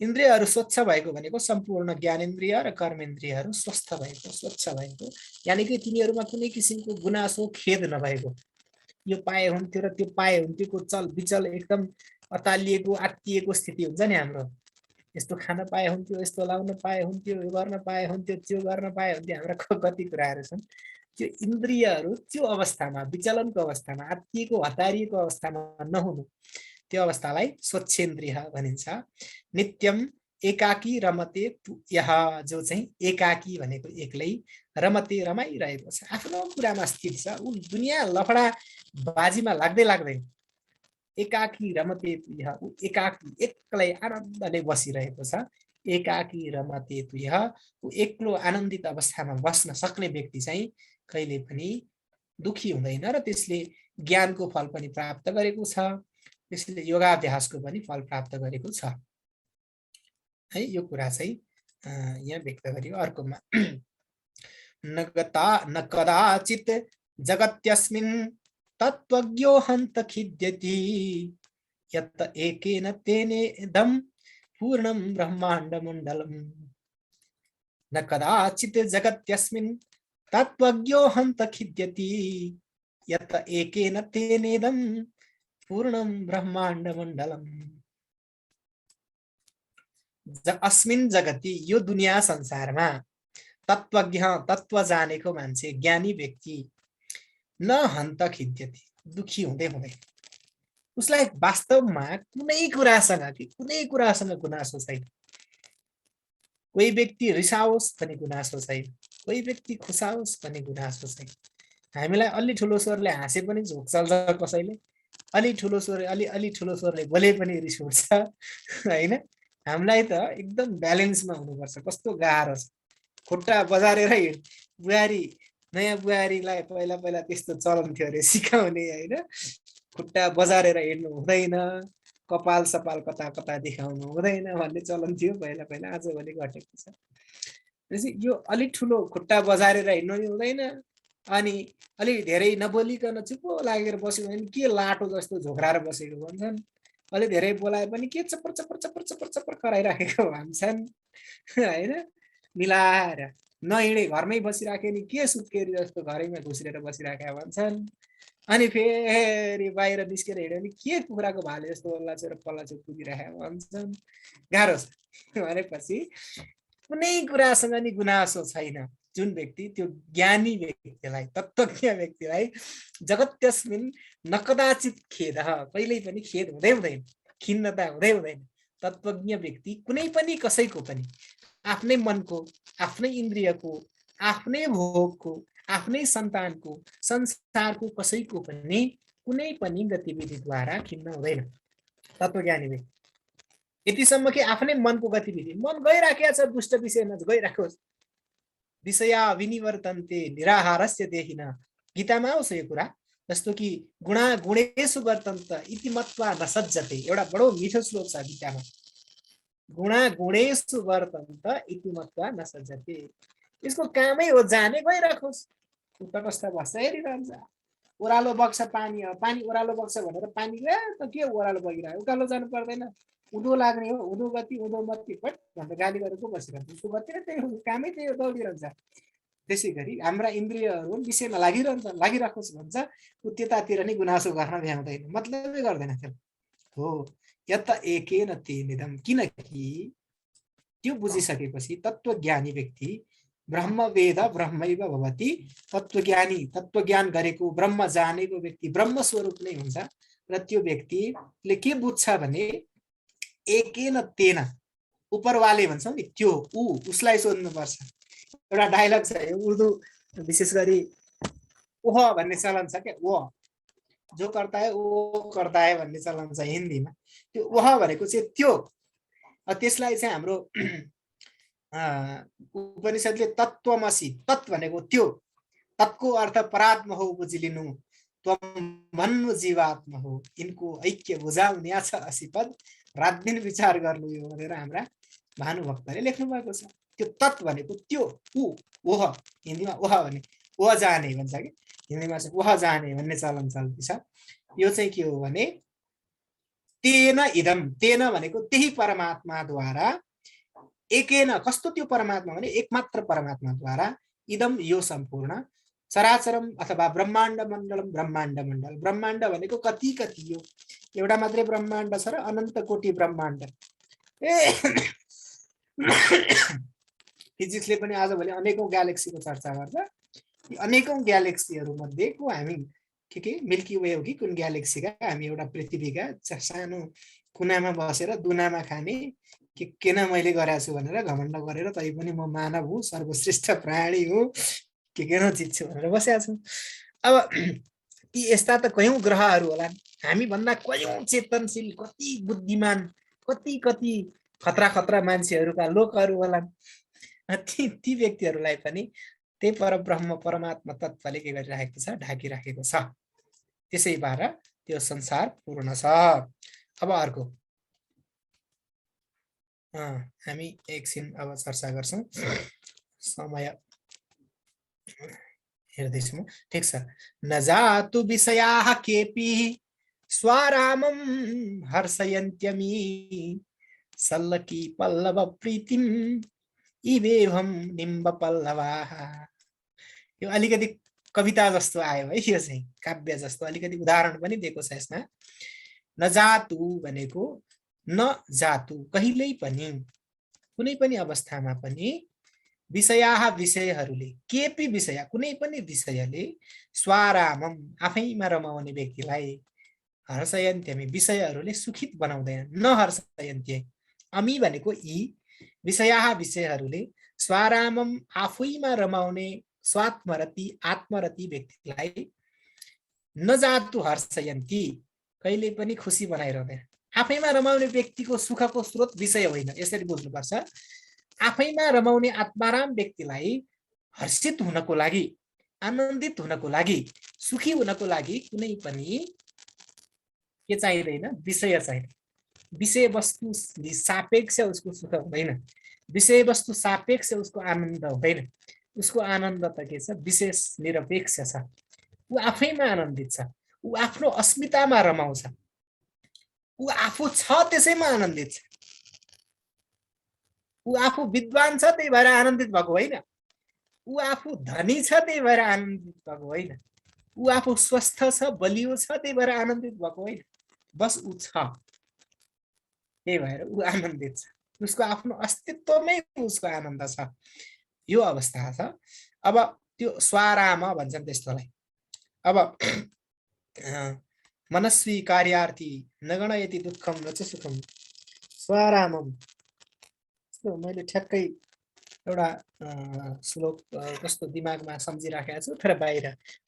Speaker 1: इन्द्रियहरू स्वच्छ भएको भनेको सम्पूर्ण ज्ञानेन्द्रिय र कर्मेन्द्रियहरू स्वस्थ भएको, स्वच्छ भएको, यानि कि तिनीहरूमा कुनै किसिमको गुनासो खेद नभएको। यो पाए हुन्थ्यो र त्यो पाए हुन्थ्योको चल विचल एकदम अतालिएको आत्तिएको स्थिति हुन्छ नि हाम्रो। यस्तो खान पाए हुन्थ्यो, यस्तो लाउन पाए हुन्थ्यो, यो गर्न पाए हुन्थ्यो, त्यो गर्न पाए हुन्थ्यो, हाम्रा कति कुराहरू छन्। त्यो इन्द्रियहरू त्यो अवस्थामा, विचलनको अवस्थामा, आत्तिएको हतारिएको अवस्थामा नहुनु, त्यो अवस्थालाई स्वच्छेन्द्रिय भनिन्छ। नित्यम एकाकी रमते यहाँ, जो चाहिँ एकाकी भनेको एक्लै, रमते रमाइरहेको छ, आफ्नो कुरामा स्थित छ, ऊ दुनियाँ लफडा बाजीमा लाग्दैन। एकाकी रमते तुयः, ऊ एकाकी एक्लै आनन्दले बसिरहेको छ। एकाकी रमते तुयः, ऊ एक्लो आनन्दित अवस्थामा बस्न सक्ने व्यक्ति चाहिँ कहिले पनि दुखी हुँदैन र त्यसले ज्ञानको फल पनि प्राप्त गरेको छ, त्यसले योगाभ्यासको पनि फल प्राप्त गरेको छ है। यो कुरा चाहिँ यहाँ व्यक्त गरियो। अर्कोमा न कदाचित जगत्यस्मिन् तत्त्वज्ञो हन्त खिद्यति यत् एकेन तेनेदं पूर्णं ब्रह्माण्डमण्डलम्। न कदाचित जगत्यस्मिन् तत्त्वज्ञो हन्त खिद्यति यत् एकेन तेनेदं पूर्णं ब्रह्माण्डमण्डलम्। अस्मिन् जगति, यो दुनिया संसारमा, तत्त्वज्ञ तत्त्व जानेको मान्छे, ज्ञानी व्यक्ति, न हन्त खिद्यति, दुखी हुँदैन। उसलाई वास्तवमा कुनै कुरासँग गुनासो छैन। कोही व्यक्ति रिसाओस् पनि गुनासो छैन, कोही व्यक्ति खुसाओस् पनि गुनासो छैन। हामीलाई अलि ठुलो स्वरले हाँसे पनि झोक चल्छ, कसैले अलि ठुलो स्वरले बोले पनि रिस उठ्छ होइन। हामीलाई त एकदम ब्यालेन्समा हुनुपर्छ। कस्तो गाह्रो छ, खुट्टा बजारेर हिँड। बुहारी, नयाँ बुहारीलाई पहिला त्यस्तो चलन थियो अरे सिकाउने होइन, खुट्टा बजारेर हिँड्नु हुँदैन, कपाल सपाल कता कता देखाउनु हुँदैन भन्ने चलन थियो पहिला, आजभोलि घटेको छ। यो अलि ठुलो खुट्टा बजारेर हिँड्नु नि हुँदैन, अनि अलि धेरै नबोलिकन चुप लागेर बस्यो भने के लाटो जस्तो झोक्राएर बसेको भन्छन्, अलि धेरै बोलाए पनि के चप्पर चप्पर चप्पर चप्पर चप्पर कराइराखेको भन्छन् होइन। मिलाएर नहिँडे घरमै बसिराखे नि के सुत्केरी जस्तो घरैमा घुस्रेर बसिराखेका भन्छन्। अनि फेरि बाहिर निस्केर हिँड्यो भने के कुखुराको भाले जस्तो ओल्लाचो र पल्लाचो कुदिराखेका भन्छन्। गाह्रो छ भनेपछि कुनै कुरासँग नि गुनासो छैन। जुन व्यक्ति, त्यो ज्ञानी व्यक्तिलाई, तत्त्वज्ञ व्यक्तिलाई जगत्यस्मिन् न कदाचित खेद, कहिल्यै पनि खेद हुँदैन, खिन्नता हुँदैन। तत्त्वज्ञ व्यक्ति कुनै पनि कसैको पनि, आफ्नै मनको, आफ्नै इन्द्रियको, आफ्नै भोगको, आफ्नै सन्तानको, संसारको कसैको पनि कुनै पनि गतिविधिद्वारा खिन्न हुँदैन। तत्त्वज्ञानी व्यक्ति यतिसम्म कि आफ्नै मनको गतिविधि मन गइराखेको छ दुष्ट विषयमा गइराखोस्। विषया विनिवर्तन्ते निराहारस्य देहिन, गीतामा आउँछ यो कुरा। जस्तो कि गुणा गुणेषु वर्तन्त इति मत्वा न सज्जते, एउटा बडो मिठो श्लोक छ गीतामा। गुणा गुणेषु वर्तन्त इति मत्वा न सज्जते, यसको कामै हो जाने गइराखोस्। तटस्थ बस्छ हेरिरहन्छ, ओह्रालो बग्छ पानी, पानी ओह्रालो बग्छ भनेर पानी त के ओह्रालो बगिरह्यो, उकालो जानु पर्दैन, उधो लाग्ने हो, उधो गति उधो मती पट भनेर गाली गरेको बसिरहन्छ। उसको गति त्यही हो, कामै त्यही हो, दौडिरहन्छ। त्यसै गरी हाम्रा इन्द्रियहरू विषयमा लागिराखोस् भन्छ, ऊ त्यतातिर नै गुनासो गर्न भ्याउँदैन, मतलबै गर्दैन त्यो हो। यत एकेन तेनेदम, किनकि त्यो बुझिसकेपछि तत्त्वज्ञानी व्यक्ति ब्रह्म वेद ब्रह्मैव भवति, तत्त्वज्ञानी तत्त्वज्ञान गरेको ब्रह्म जानेको व्यक्ति ब्रह्म स्वरूप नै हुन्छ। र त्यो व्यक्तिले के बुझ्छ भने एकेन तेन, उपरवाले भन्छौँ नि त्यो, उसलाई सोध्नुपर्छ। एउटा डायलग छ यो, उर्दू विशेष गरी ओह भन्ने चलन छ क्या, वो जो करता है वो करता है भन्ने चलन छ हिन्दीमा। त्यो ओह भनेको चाहिँ त्यो, त्यसलाई चाहिँ हाम्रो उपनिषदले तत्त्वमसि, तत् भनेको त्यो, तत्को अर्थ परात्मा हो बुझिलिनु, त्वम भन्नु जीवात्मा हो, यिनको ऐक्य बुझाउने छ असिपद, रात दिन विचार गर्नु यो भनेर हाम्रा भानुभक्तले लेख्नु भएको छ। त्यो तत् भनेको त्यो, ओह, हिन्दीमा ओह भने ओह जाने भन्छ कि, हिन्दीमा चाहिँ ओह जाने भन्ने चलन चल्ती छ। यो चाहिँ के हो भने तेन इदम, तेन भनेको त्यही परमात्माद्वारा, एकेन कस्तो त्यो परमात्मा भने एकमात्र परमात्माद्वारा, इदम यो सम्पूर्ण, चराचरम अथवा ब्रह्माण्ड मण्डलम, ब्रह्माण्ड मण्डल, ब्रह्माण्ड भनेको कति कति हो, एउटा मात्रै ब्रह्माण्ड छ र अनन्त कोटि ब्रह्माण्ड। फिजिक्सले पनि आजभोलि अनेकौं ग्यालेक्सीको चर्चा गर्छ। यी अनेकौं ग्यालेक्सीहरू मध्येको हामी के मिल्की वे हो कि कुन ग्यालेक्सीका हामी एउटा पृथ्वीका सानो कुनामा बसेर दुनामा खाने के न मैले गरेको छु भनेर घमण्ड गरेर तै पनि म मानव हुँ, सर्वश्रेष्ठ प्राणी हो, के न चिज छु भनेर बसेका छौँ। अब यी यस्ता त कयौं ग्रहहरू होला, हामी भन्दा कयौं चेतनशील, कति बुद्धिमान, कति कति खतरा खतरा मान्छेहरूका लोकहरू होला। ती व्यक्तिहरूलाई पनि त्यही परब्रह्म परमात्मा तत्त्वले के गरिराखेको छ, ढाकिराखेको छ। त्यसै भएर त्यो संसार पूर्ण छ। अब अर्को हामी एकछिन अब चर्चा गर्छौं, समय हेर्दैछु म, ठिक छ। न जातु विषयाः केपि स्वारामं हर्षयन्त्यमी, सल्लकी पल्लव प्रीतिम इवेभं निम्ब पल्लवाः। यो अलिकति कविता जस्तो आयो है, यो चाहिँ काव्य जस्तो अलिकति उदाहरण पनि दिएको छ यसमा। न जातु भनेको न जातु, कहिल्यै पनि कुनै पनि अवस्थामा पनि, विषयाः विषयहरूले, केपि विषय कुनै पनि विषयले, स्वारामम आफैमा रमाउने व्यक्तिलाई, हर्षयन्त्यमी विषयहरूले सुखित बनाउँदैन, न हर्षयन्त्य, अमी भनेको यी विषयाः विषयहरूले स्वारामम आफैमा रमाउने स्वात्मरति आत्मरति व्यक्तिलाई, न जातु हर्षयन्ती कहिले पनि खुसी बनाइरहँदैन। आफैमा रमाउने व्यक्तिको सुखको स्रोत विषय होइन, यसरी बुझ्नुपर्छ। आफैमा रमाउने आत्माराम व्यक्तिलाई हर्षित हुनको लागि, आनन्दित हुनको लागि, सुखी हुनको लागि कुनै पनि के चाहिँदैन, विषय चाहिँदैन। विषय वस्तु सापेक्ष उसको सुख हुँदैन, विषय वस्तु सापेक्ष उसको आनन्द हुँदैन। उसको आनन्द त के छ, विशेष निरपेक्ष छ। ऊ आफैमा आनन्दित छ, ऊ आफ्नो अस्मितामा रमाउँछ, ऊ आफू छ त्यसैमा आनन्दित छ। ऊ आफू विद्वान छ त्यही भएर आनन्दित भएको होइन, ऊ आफू धनी छ त्यही भएर आनन्दित भएको होइन, ऊ आफू स्वस्थ छ बलियो छ त्यही भएर आनन्दित भएको होइन, बस ऊ छ त्यही भएर ऊ आनन्दित छ। उसको आफ्नो अस्तित्वमै उसको आनन्द छ, यो अवस्था छ। अब त्यो स्वाराम भन्छन् त्यस्तोलाई। अब मनस्वी कार्यार्थी नगणयति दुःखम न च सुखम स्वारामम, मैले ठ्याक्कै एउटा श्लोक कस्तो दिमागमा सम्झिराखेको छु तर बाहिर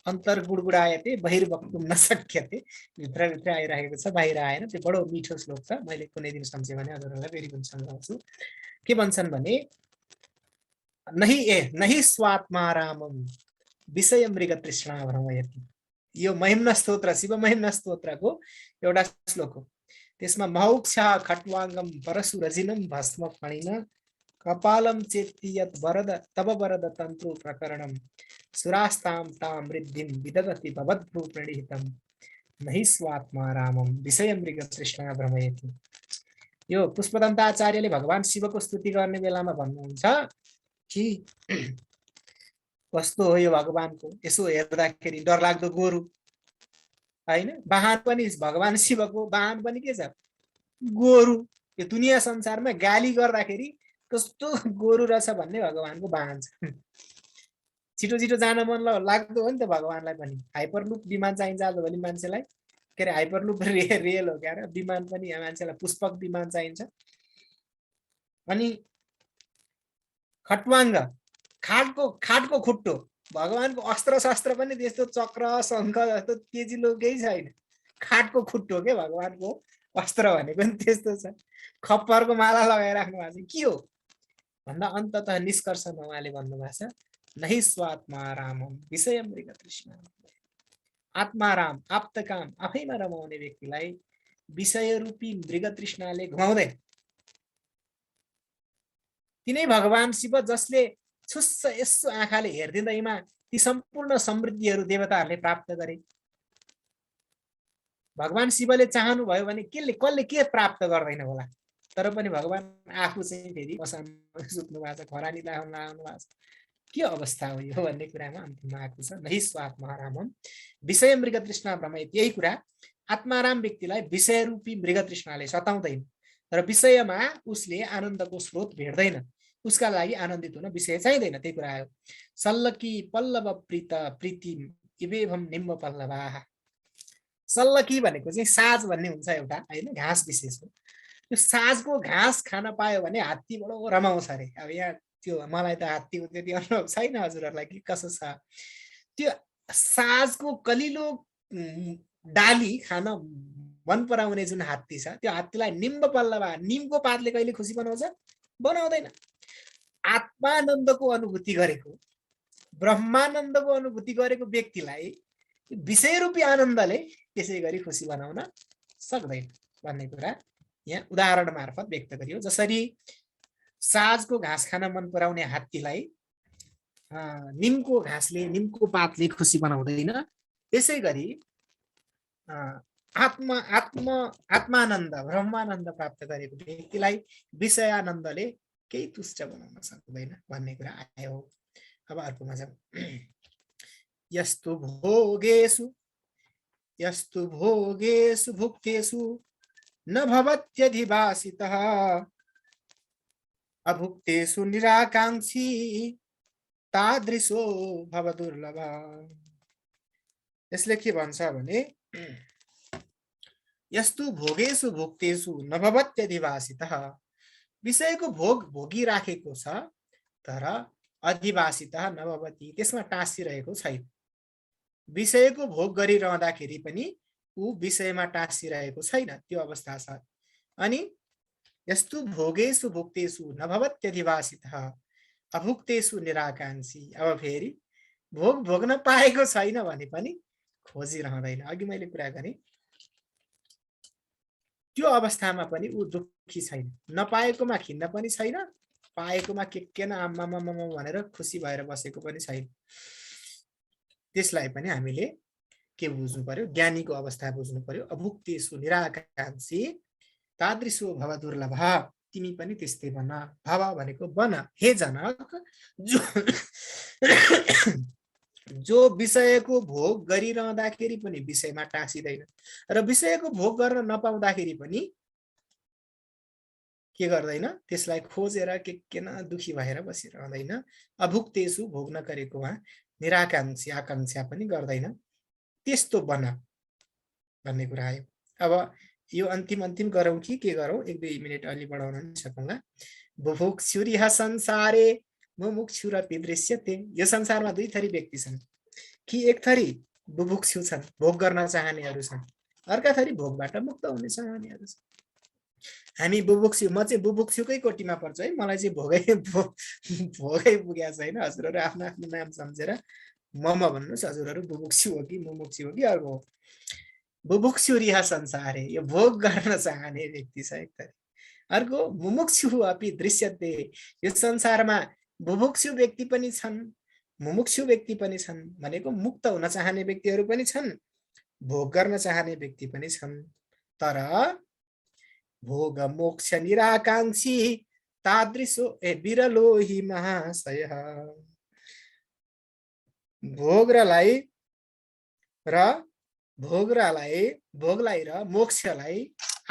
Speaker 1: अन्तर गुडगुडायते बहिर्वक्तुं न शक्यते भित्रभित्र आइरहेको छ बाहिर आएन त्यो बडो मिठो श्लोक छ मैले कुनै दिन सम्झेँ भने हजुरहरूलाई फेरि पनि सम्झाउँछु के भन्छन् भने नहि स्वात्मा रामम विषय मृग तृष्णा भ्रमयति यो महिम्न स्तोत्र शिव महिम्न स्तोत्रको एउटा श्लोक हो त्यसमा महौक्षा खट्वाङ्गम परशुरजिनम भस्म फणिन कपालम चेत्ति यत् वरद तब वरद तन्त्रु प्रकरणम सुरास्ताम ताम वृद्धिम विदधति भवद्भ्रू प्रणीतम नहि स्वात्मा रामम विषय मृग तृष्णा भ्रमयति यो पुष्पदन्ताचार्यले भगवान शिवको स्तुति गर्ने बेलामा भन्नुहुन्छ कि कस्तो हो यो भगवानको यसो हेर्दाखेरि डरलाग्दो गोरु हैन वाहन पनि भगवान शिवको वाहन पनि के छ गोरु यो दुनिया संसारमा गाली गर्दाखेरि कस्तो गोरु रहेछ भन्ने भगवानको वाहन छ छिटो छिटो जान मन लाग्दो हो नि त भगवानलाई पनि हाइपरलुप विमान चाहिन्छ आजभोलि मान्छेलाई के अरे हाइपरलुप रेल हो क्या विमान पनि मान्छेलाई पुष्पक विमान चाहिन्छ अनि खट्वाङ्ग खाटको खुट्टो भगवानको अस्त्र शस्त्र पनि त्यस्तो चक्र शङ्ख जस्तो तेजिलो केही छैन खाटको खुट्टो के भगवानको अस्त्र भनेको पनि त्यस्तो छ खप्परको माला लगाइराख्नु भएको छ के हो भन्दा अन्ततः निष्कर्षमा उहाँले भन्नुभएको छ नहि स्वात्मा रामम विषय मृग तृष्णा आत्माराम आप्तकाम आफैमा रमाउने व्यक्तिलाई विषय रूपी मृग तृष्णाले घुमाउँदैन तिनै भगवान शिव जसले छुस्स यसो आँखाले हेर्दिँदैमा ती सम्पूर्ण समृद्धिहरू देवताहरूले प्राप्त गरे भगवान शिवले चाहनु भयो भने कसले के प्राप्त गर्दैन होला तर पनि भगवान आफू चाहिँ फेरि बसानमा सुत्नु भएको छ खरानी लाउनु भएको छ के अवस्था हो यो भन्ने कुरामा अन्तिममा आएको छ नहि स्वात्मा रामम विषय मृग तृष्णा भ्रमयति यही कुरा आत्माराम व्यक्तिलाई विषय रूपी मृग तृष्णाले सताउँदैन र विषयमा उसले आनन्दको स्रोत भेट्दैन उसका लागि आनन्दित हुन विषय चाहिँदैन त्यही कुरा आयो सल्लकी पल्लव प्रीत प्रीति इवेभम निम्ब पल्लवाः सल्लकी भनेको चाहिँ साज भन्ने हुन्छ एउटा हैन घाँस विशेष हो त्यो साजको घाँस खान पायो भने हात्ती बडो रमाउँछ अरे अब यहाँ त्यो मलाई त हात्तीको त्यति अनुभव छैन हजुरहरूलाई कि कसो छ त्यो साजको कलिलो डाली खान मन पराउने जुन हात्ती छ त्यो हात्तीलाई निम्ब पल्लवा निमको पातले कहिले खुसी बनाउँछ बनाउँदैन आत्मानन्दको अनुभूति गरेको ब्रह्मानन्दको अनुभूति गरेको व्यक्तिलाई विषय रूपी आनन्दले त्यसै गरी खुसी बनाउन सक्दैन भन्ने कुरा यहाँ उदाहरण मार्फत व्यक्त गरियो जसरी साजको घाँस खान मन पराउने हात्तीलाई निमको घाँसले निमको पातले खुसी बनाउँदैन त्यसै गरी आत्मानन्द ब्रह्मानन्द प्राप्त गरेको व्यक्तिलाई विषयानन्दले केही तुष्ट बनाउन सक्दैन भन्ने कुरा आयो अब अर्कोमा जाउँ यस्तु भोगेषु भुक्तेषु न भवत्यधिवासितः अभुक्तेषु निराकाङ्क्षी तादृशो भवदुर्लभ यसले के भन्छ भने यस्तु भोगेषु भुक्तेषु न भवत्यधिवासितः विषयको भोग भोगिराखेको छ तर अधिवासितः न भवति त्यसमा टाँसिरहेको छैन विषयको भोग गरिरहँदाखेरि पनि ऊ विषयमा टाँसिरहेको छैन त्यो अवस्था छ अनि यस्तु भोगेषु भुक्तेषु न भवत्यधिवासितः अभुक्तेषु निराकाङ्क्षी अब फेरि भोग भोग्न पाएको छैन भने पनि खोजिरहँदैन अघि मैले कुरा गरेँ त्यो अवस्थामा पनि ऊ दुःखी छैन नपाएकोमा खिन्न पनि छैन पाएकोमा के न आम्मा भनेर खुसी भएर बसेको पनि छैन त्यसलाई पनि हामीले के बुझ्नु पर्यो ज्ञानीको अवस्था बुझ्नु पर्यो अभुक्तेषु निराकाङ्क्षी तादृशो भव दुर्लभ तिमी पनि त्यस्तै बन भव भनेको बन हे जनक जो विषयको भोग गरिरहँदाखेरि पनि विषयमा टाँसिदैन र विषयको भोग गर्न नपाउँदाखेरि पनि के गर्दैन त्यसलाई खोजेर के न दुखी भएर बसिरहँदैन अभुक्तेषु भोग नगरेकोमा निराकाङ्क्षी आकाङ्क्षा पनि गर्दैन त्यस्तो बन भन्ने कुरा आयो अब यो अन्तिम गरौँ कि के गरौँ 1-2 मिनेट अलि बढाउन नि सकौँला बुभुक्षुरिह संसारे मुमुक्षु र पिदृश्यते। यो संसारमा दुई थरी व्यक्ति छन्, कि एक थरी बुभुक्षु छन्, भोग गर्न चाहनेहरू छन्, अर्का थरी भोगबाट मुक्त हुने चाहनेहरू छन्। हामी बुभुक्षु, म चाहिँ बुभुक्षुकै कोटीमा पर्छ है। मलाई चाहिँ भोगै पुगेको छैन। हजुरहरू आफ्नो आफ्नो नाम सम्झेर म भन्नुहोस्, हजुरहरू बुभुक्षु हो कि मुमुक्षु हो कि अर्को हो। बुभुक्षु रिहा संसार यो भोग गर्न चाहने व्यक्ति छ एक थरी। अर्को मुमुक्षु अपि दृश्यते, यो संसारमा बुभुक्षु व्यक्ति पनि छन्, मुमुक्षु व्यक्ति पनि छन्, भनेको मुक्त हुन चाहने व्यक्तिहरू पनि छन्, भोग गर्न चाहने व्यक्ति पनि छन्। तर भोग मोक्ष निराकांक्षी तादृशो बिरलो हि महाशय। भोगलाई र मोक्षलाई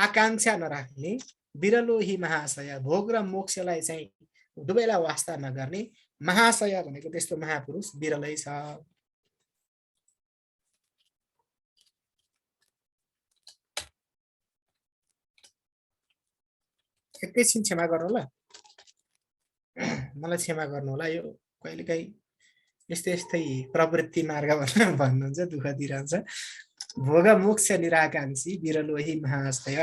Speaker 1: आकांक्षा नराख्ने बिरलो हि महाशय। भोग र मोक्षलाई चाहिँ दुवैलाई वास्ता नगर्ने महाशय भनेको त्यस्तो महापुरुष बिरलै छ। एकैछिन क्षमा गर्नु होला, मलाई क्षमा गर्नु होला। यो कहिलेकाहीँ यस्तै प्रवृत्ति मार्ग भनेर भन्नुहुन्छ, दुःख दिइरहन्छ। भोग मोक्ष निराकांक्षी बिरलो हि महाशय।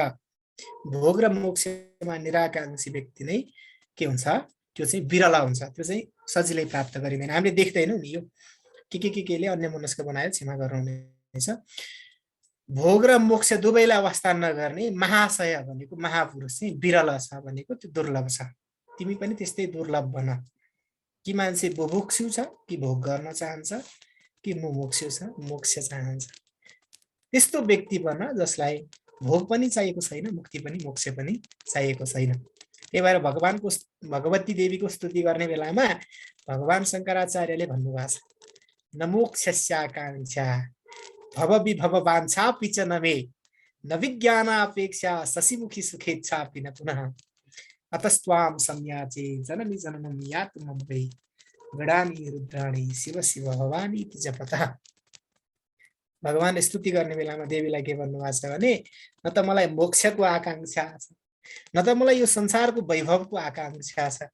Speaker 1: भोग र मोक्षमा निराकांक्षी व्यक्ति नै के हुन्छ, त्यो चाहिँ बिरला हुन्छ, त्यो चाहिँ सजिलै प्राप्त गरिँदैन। हामीले देख्दैनौँ नि यो केले अन्यमनस्क बनायो, क्षमा गर्नुहुनेछ। भोग र मोक्ष दुवैलाई अवस्था नगर्ने महाशय भनेको महापुरुष चाहिँ बिरला छ भनेको त्यो दुर्लभ छ। तिमी पनि त्यस्तै दुर्लभ बन। कि मान्छे बुभुक्षु छ, कि भोग गर्न चाहन्छ, कि मुमुक्षु छ, मोक्ष चाहन्छ। त्यस्तो व्यक्ति बन जसलाई भोग पनि चाहिएको छैन, मुक्ति पनि मोक्ष पनि चाहिएको छैन। त्यही भएर भगवती देवीको स्तुति गर्ने बेलामा भगवान शङ्कराचार्यले भन्नुभएको छ, न मोक्षस्याकांक्षा भव विभव वाञ्छापि च न मे, न विज्ञानापेक्षा शशिमुखी सुखेच्छापि न पुनः, अतस्त्वां संयाचे जननी जननं यातु मम वै, गणानि रुद्राणि शिव शिव भवानी इति जपतः। भगवान स्तुति गर्ने बेलामा देवीलाई के भन्नुभएको छ भने, न त मलाई मोक्षको आकांक्षा छ, न त मलाई यो संसारको वैभवको आकांक्षा छ,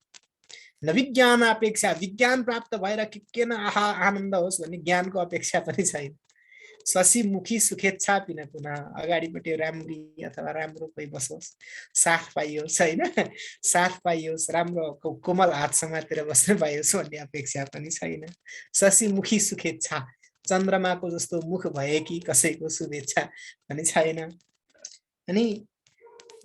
Speaker 1: न विज्ञान अपेक्षा विज्ञान प्राप्त भएर के न आहा आनन्द होस् भन्ने ज्ञानको अपेक्षा पनि छैन। शशिमुखी सुखेच्छा पिन पुनः, अगाडिपट्टि राम्री अथवा राम्रो कोही बसोस्, साथ पाइयोस् होइन, साथ पाइयोस्, राम्रो कोमल हात समातेर बस्न पाइयोस् भन्ने अपेक्षा पनि छैन। शशिमुखी सुखेच्छा, चन्द्रमाको जस्तो मुख भए कि कसैको शुभेच्छा पनि छैन। अनि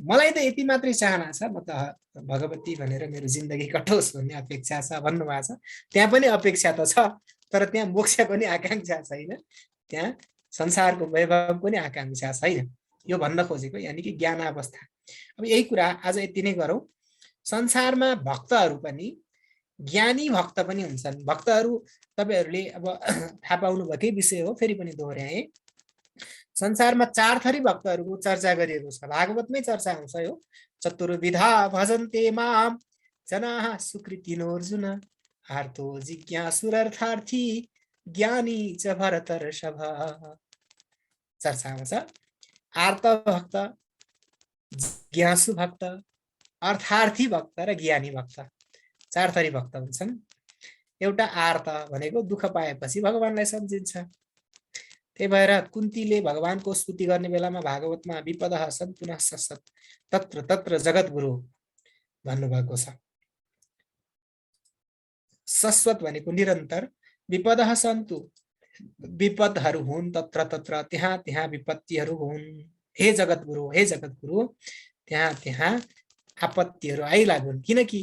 Speaker 1: मलाई त यति मात्रै चाहना छ, म त भगवती भनेर मेरो जिन्दगी कटोस् भन्ने अपेक्षा छ भन्नुभएको छ। त्यहाँ पनि अपेक्षा त छ, तर त्यहाँ मोक्ष पनि आकांक्षा छैन, त्यहाँ संसारको वैभव पनि आकांक्षा छैन। यो भन्न खोजेको यानि कि ज्ञान अवस्था। अब यही कुरा आज यति नै गरौँ। संसारमा भक्तहरू पनि ज्ञानी भक्त पनि हुन्छन्। भक्तहरू तपाईहरूले अब थाहा पाउनु भएकै विषय हो, फेरि पनि दोहोर्याएँ। संसारमा चार थरी भक्तहरूको चर्चा गरिएको छ, भागवतमै चर्चा हुन्छ यो। चतुर्विधा भजन्ते माम जनाः सुकृतिनोर्जुन, आर्तो जिज्ञासुरर्थार्थी ज्ञानी च भरतर्षभ। चर्चा हुन्छ आर्त भक्त, जिज्ञासु भक्त, अर्थार्थी भक्त र ज्ञानी भक्त, चार थरी भक्त हुन्छन्। एउटा आर्त भनेको दुःख पाएपछि भगवानलाई सम्झिन्छ। त्यही भएर कुन्तीले भगवानको स्तुति गर्ने बेलामा भागवतमा विपदः सन्तु न ससत् तत्र तत्र जगद्गुरु भन्नुभएको छ। शाश्वत भनेको निरन्तर, विपदः सन्तु विपदहरू हुन्, तत्र तत्र त्यहाँ त्यहाँ विपत्तिहरू हुन्, हे जगद्गुरु हे जगद्गुरु त्यहाँ त्यहाँ आपत्तिहरू आइलागुन्। किनकि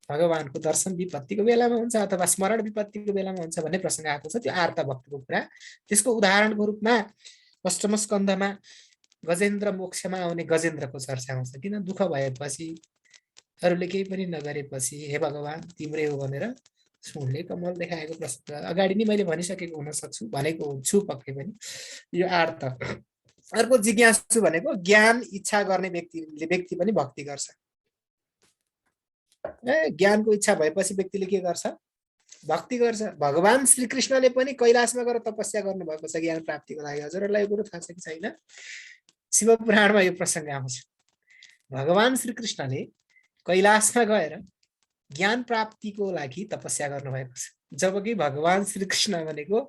Speaker 1: भगवानको दर्शन विपत्तिको बेलामा हुन्छ अथवा स्मरण विपत्तिको बेलामा हुन्छ भन्ने प्रसङ्ग आएको छ। त्यो आर्त भक्तको कुरा। त्यसको उदाहरणको रूपमा अष्टम स्कन्धमा गजेन्द्र मोक्षमा आउने गजेन्द्रको चर्चा हुन्छ। किन दुःख भएपछि, अरूले केही पनि नगरेपछि हे भगवान तिम्रै हो भनेर सुनले कमल देखाएको प्रसङ्ग अगाडि नै मैले भनिसकेको हुन सक्छु, भनेको छु पक्कै पनि। यो आर्त। अर्को जिज्ञासु भनेको ज्ञान इच्छा गर्ने व्यक्ति पनि भक्ति गर्छ। ज्ञानको इच्छा भएपछि व्यक्तिले के गर्छ? भक्ति गर्छ। भगवान श्रीकृष्णले पनि कैलाशमा गएर तपस्या गर्नुभएको छ ज्ञान प्राप्तिको लागि। हजुरहरूलाई यो कुरो थाहा छ कि छैन? शिवपुराणमा यो प्रसङ्ग आउँछ। भगवान श्रीकृष्णले कैलाशमा गएर ज्ञान प्राप्तिको लागि तपस्या गर्नुभएको छ। जबकि भगवान श्रीकृष्ण भनेको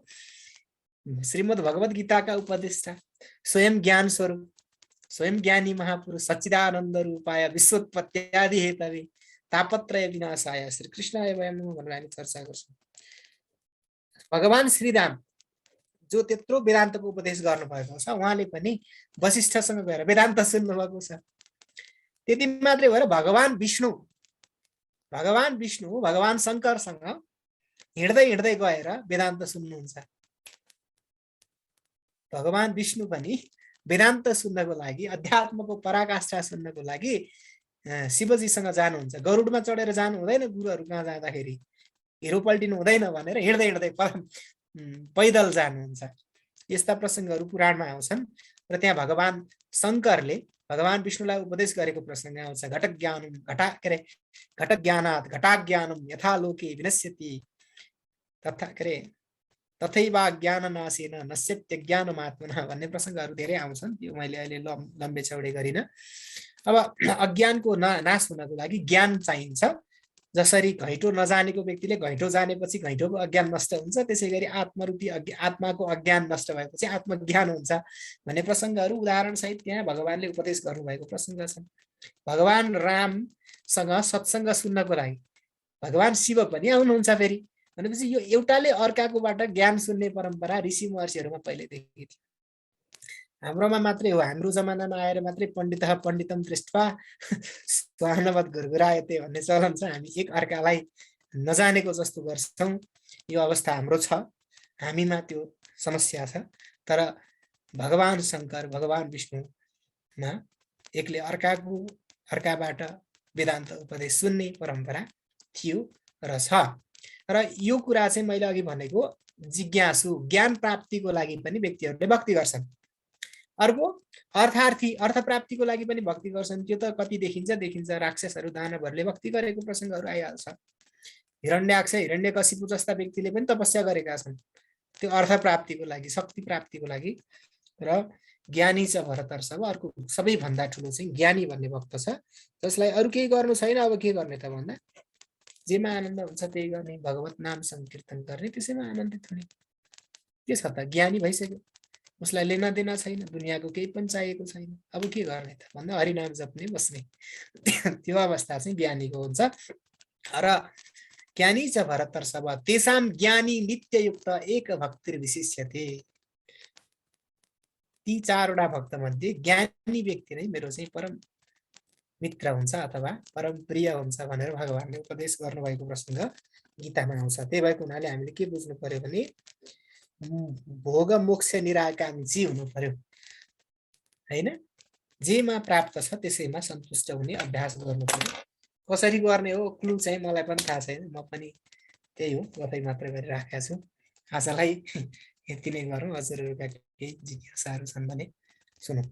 Speaker 1: श्रीमद् भगवत गीताका उपदेष्टा, स्वयं ज्ञान स्वरूप, स्वयं ज्ञानी महापुरुष, सच्चिदानन्द रूपाय विश्वोत्पत्त्यादि हेतवे तापत्रय विनाशाय श्रीकृष्णाय वयं नमः भनेर हामी चर्चा गर्छौँ। भगवान श्रीराम जो त्यत्रो वेदान्तको उपदेश गर्नुभएको छ, उहाँले पनि वशिष्ठसँग गएर वेदान्त सुन्नुभएको छ। त्यति मात्रै भएर भगवान विष्णु भगवान शङ्करसँग हिँड्दै हिँड्दै गएर वेदान्त सुन्नुहुन्छ। भगवान विष्णु पनि वेदान्त सुन्नको लागि, अध्यात्मको पराकाष्ठा सुन्नको लागि शिवजीसँग जानुहुन्छ। गरुडमा चढेर जानु हुँदैन, गुरुहरू कहाँ जाँदाखेरि हिरो पल्टिनु हुँदैन भनेर हिँड्दै हिँड्दै पैदल जानुहुन्छ। यस्ता प्रसङ्गहरू पुराणमा आउँछन् र त्यहाँ भगवान शङ्करले भगवान विष्णुलाई उपदेश गरेको प्रसङ्ग आउँछ। घट ज्ञानात् घटाज्ञानम यथा लोके विनश्यति तथैवा ज्ञाननाशेन नश्यत्य ज्ञानमात्मना भन्ने प्रसङ्गहरू धेरै आउँछन्। त्यो मैले अहिले लम्बे चौडे गरिन। अब अज्ञानको नाश हुनको लागि ज्ञान चाहिन्छ। जसरी घैँटो नजानेको व्यक्तिले घैँटो जानेपछि घैँटोको अज्ञान नष्ट हुन्छ, त्यसै गरी आत्मरूपी आत्माको अज्ञान नष्ट भएपछि आत्मज्ञान हुन्छ भन्ने प्रसङ्गहरू उदाहरणसहित त्यहाँ भगवानले उपदेश गर्नुभएको प्रसङ्ग छन्। भगवान रामसँग सत्सङ्ग सुन्नको लागि भगवान शिव पनि आउनुहुन्छ। फेरि भनेपछि यो एउटाले अर्काकोबाट ज्ञान सुन्ने परम्परा ऋषि महर्षिहरूमा पहिलेदेखि थियो। हाम्रोमा मात्रै हो, हाम्रो जमानामा आएर मात्रै पण्डितः पण्डितम दृष्ट्वा स्वाहानवत घुरघुरायते भन्ने चलन छ। हामी एक अर्कालाई नजानेको जस्तो गर्छौँ। यो अवस्था हाम्रो छ, हामीमा त्यो समस्या छ। तर भगवान शङ्कर भगवान विष्णुमा एकले अर्काबाट वेदान्त उपदेश सुन्ने परम्परा थियो र छ। र यो कुरा चाहिँ मैले अघि भनेको जिज्ञासु ज्ञान प्राप्तिको लागि पनि व्यक्तिहरूले भक्ति गर्छन्। अर्को अर्थार्थी अर्थ प्राप्तिको लागि पनि भक्ति गर्छन्। त्यो त कति देखिन्छ राक्षसहरू दानवहरूले भक्ति गरेको प्रसङ्गहरू आइहाल्छ। हिरण्याक्ष हिरण्यकशिपु जस्ता व्यक्तिले पनि तपस्या गरेका छन् त्यो अर्थ प्राप्तिको लागि, शक्ति प्राप्तिको लागि। र ज्ञानी छ भरतर्षभ, अर्को सबैभन्दा ठुलो चाहिँ ज्ञानी भन्ने भक्त छ, जसलाई अरू केही गर्नु छैन। अब के गर्ने त भन्दा जेमा आनन्द हुन्छ त्यही गर्ने, भगवत नाम संकीर्तन गर्ने, त्यसैमा आनन्दित हुने। के छ त ज्ञानी भइसक्यो, उसलाई लेना देना छैन, दुनियाँको केही पनि चाहिएको छैन। अब के गर्ने त भन्दा हरिनाम जप्ने बस्ने त्यो अवस्था चाहिँ ज्ञानीको हुन्छ। र ज्ञानी च भरतर्षभ तेषां ज्ञानी नित्ययुक्त एक भक्तिर्विशिष्यते। ती चारवटा भक्त मध्ये ज्ञानी व्यक्ति नै मेरो चाहिँ परम मित्र हुन्छ अथवा परम प्रिय हुन्छ भनेर भगवानले उपदेश गर्नुभएको प्रसङ्ग गीतामा आउँछ। त्यही भएको हुनाले हामीले के बुझ्नु पर्यो भने भोग मोक्ष निराकाङ्क्षी हुनु पर्यो हैन। जेमा प्राप्त छ त्यसैमा सन्तुष्ट हुने अभ्यास गर्नु पर्यो। कसरी गर्ने हो क्लु चाहिँ मलाई पनि थाहा छैन, म पनि त्यही हो गफै मात्र गरिराखेको छु। आजलाई यति नै गरौँ। हजुरहरूका केही जिज्ञासाहरू छन् भने सुनौँ।